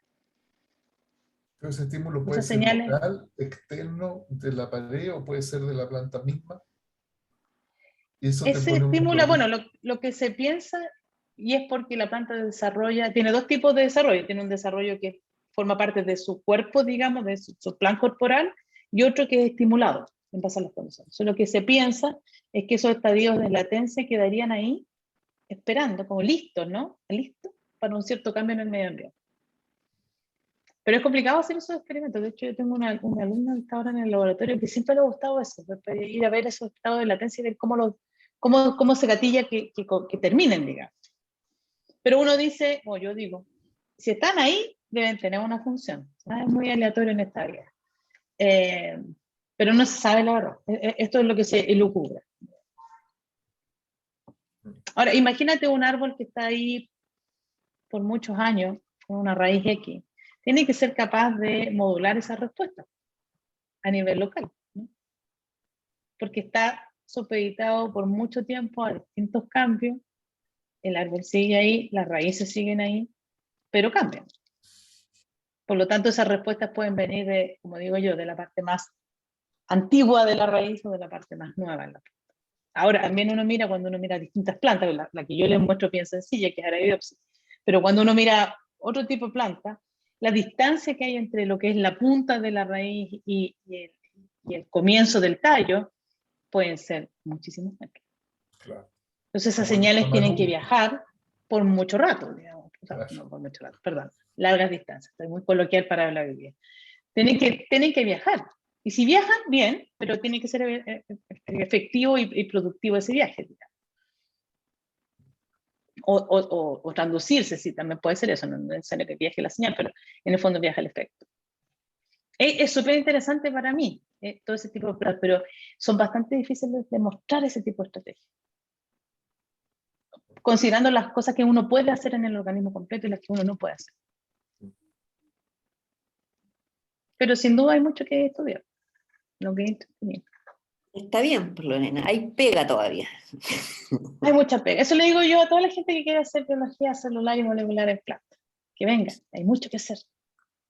Pero ese estímulo puede Esas ser señales. local, externo de la pared, o puede ser de la planta misma. Y eso te Ese pone un estímulo, bueno, problema. lo que se piensa, y es porque la planta desarrolla, tiene dos tipos de desarrollo, tiene un desarrollo que forma parte de su cuerpo, digamos, de su plan corporal, y otro que es estimulado en base a las condiciones. Lo que se piensa es que esos estadios de latencia quedarían ahí, esperando, como listos, ¿no? Listos para un cierto cambio en el medio ambiente. Pero es complicado hacer esos experimentos. De hecho, yo tengo una alumna que está ahora en el laboratorio que siempre le ha gustado eso, ir a ver esos estados de latencia y ver cómo se gatilla que terminen, digamos. Pero uno dice, o yo digo, si están ahí, deben tener una función. Es muy aleatorio en esta área. Pero no se sabe la verdad. Esto es lo que se elucubra. Ahora, imagínate un árbol que está ahí por muchos años, con una raíz X. Tiene que ser capaz de modular esa respuesta a nivel local, ¿no? Porque está supeditado por mucho tiempo a distintos cambios, el árbol sigue ahí, las raíces siguen ahí, pero cambian. Por lo tanto, esas respuestas pueden venir de, como digo yo, de la parte más antigua de la raíz o de la parte más nueva de la planta. Ahora, también uno mira, cuando uno mira distintas plantas, la que yo les muestro bien sencilla, que es Arabidopsis, pero cuando uno mira otro tipo de planta, la distancia que hay entre lo que es la punta de la raíz y el comienzo del tallo pueden ser muchísimos metros. Claro. Entonces esas Como el señales tienen que tamarú. viajar por mucho rato, digamos. O sea, Claro. no por mucho rato, perdón, largas distancias. Estoy muy coloquial para hablar bien. Tienen que viajar. Y si viajan, bien, pero tiene que ser efectivo y productivo ese viaje, digamos. O traducirse, sí, también puede ser eso, no es necesario que viaje la señal, pero en el fondo viaja el efecto. Es súper interesante para mí, todo ese tipo de pruebas, pero son bastante difíciles de mostrar ese tipo de estrategias. Considerando las cosas que uno puede hacer en el organismo completo y las que uno no puede hacer. Pero sin duda hay mucho que estudiar. Lo que he entretenido. Está bien, pues, Lorena, hay pega todavía. Hay mucha pega. Eso le digo yo a toda la gente que quiere hacer biología celular y molecular en planta. Que vengan, hay mucho que hacer.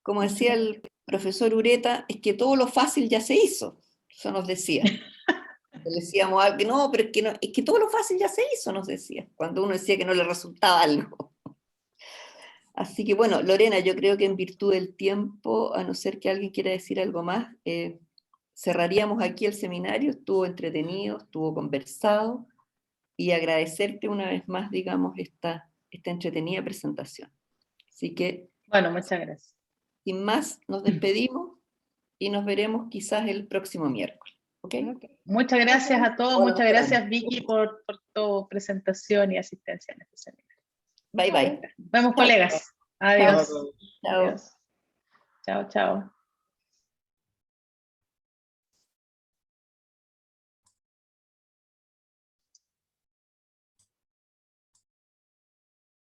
Como decía el profesor Ureta, es que todo lo fácil ya se hizo. Eso nos decía. Le decíamos algo, no, pero es que todo lo fácil ya se hizo, nos decía, cuando uno decía que no le resultaba algo. Así que bueno, Lorena, yo creo que en virtud del tiempo, a no ser que alguien quiera decir algo más, cerraríamos aquí el seminario. Estuvo entretenido, estuvo conversado, y agradecerte una vez más, digamos, esta entretenida presentación. Así que, Bueno, muchas gracias. sin más, nos despedimos y nos veremos quizás el próximo miércoles. ¿Okay? Muchas gracias a todos, Hola, muchas Fran. gracias Vicky por tu presentación y asistencia en este seminario. Bye, bye. Nos vemos, colegas. Adiós. Chao. Adiós. Chao, chao.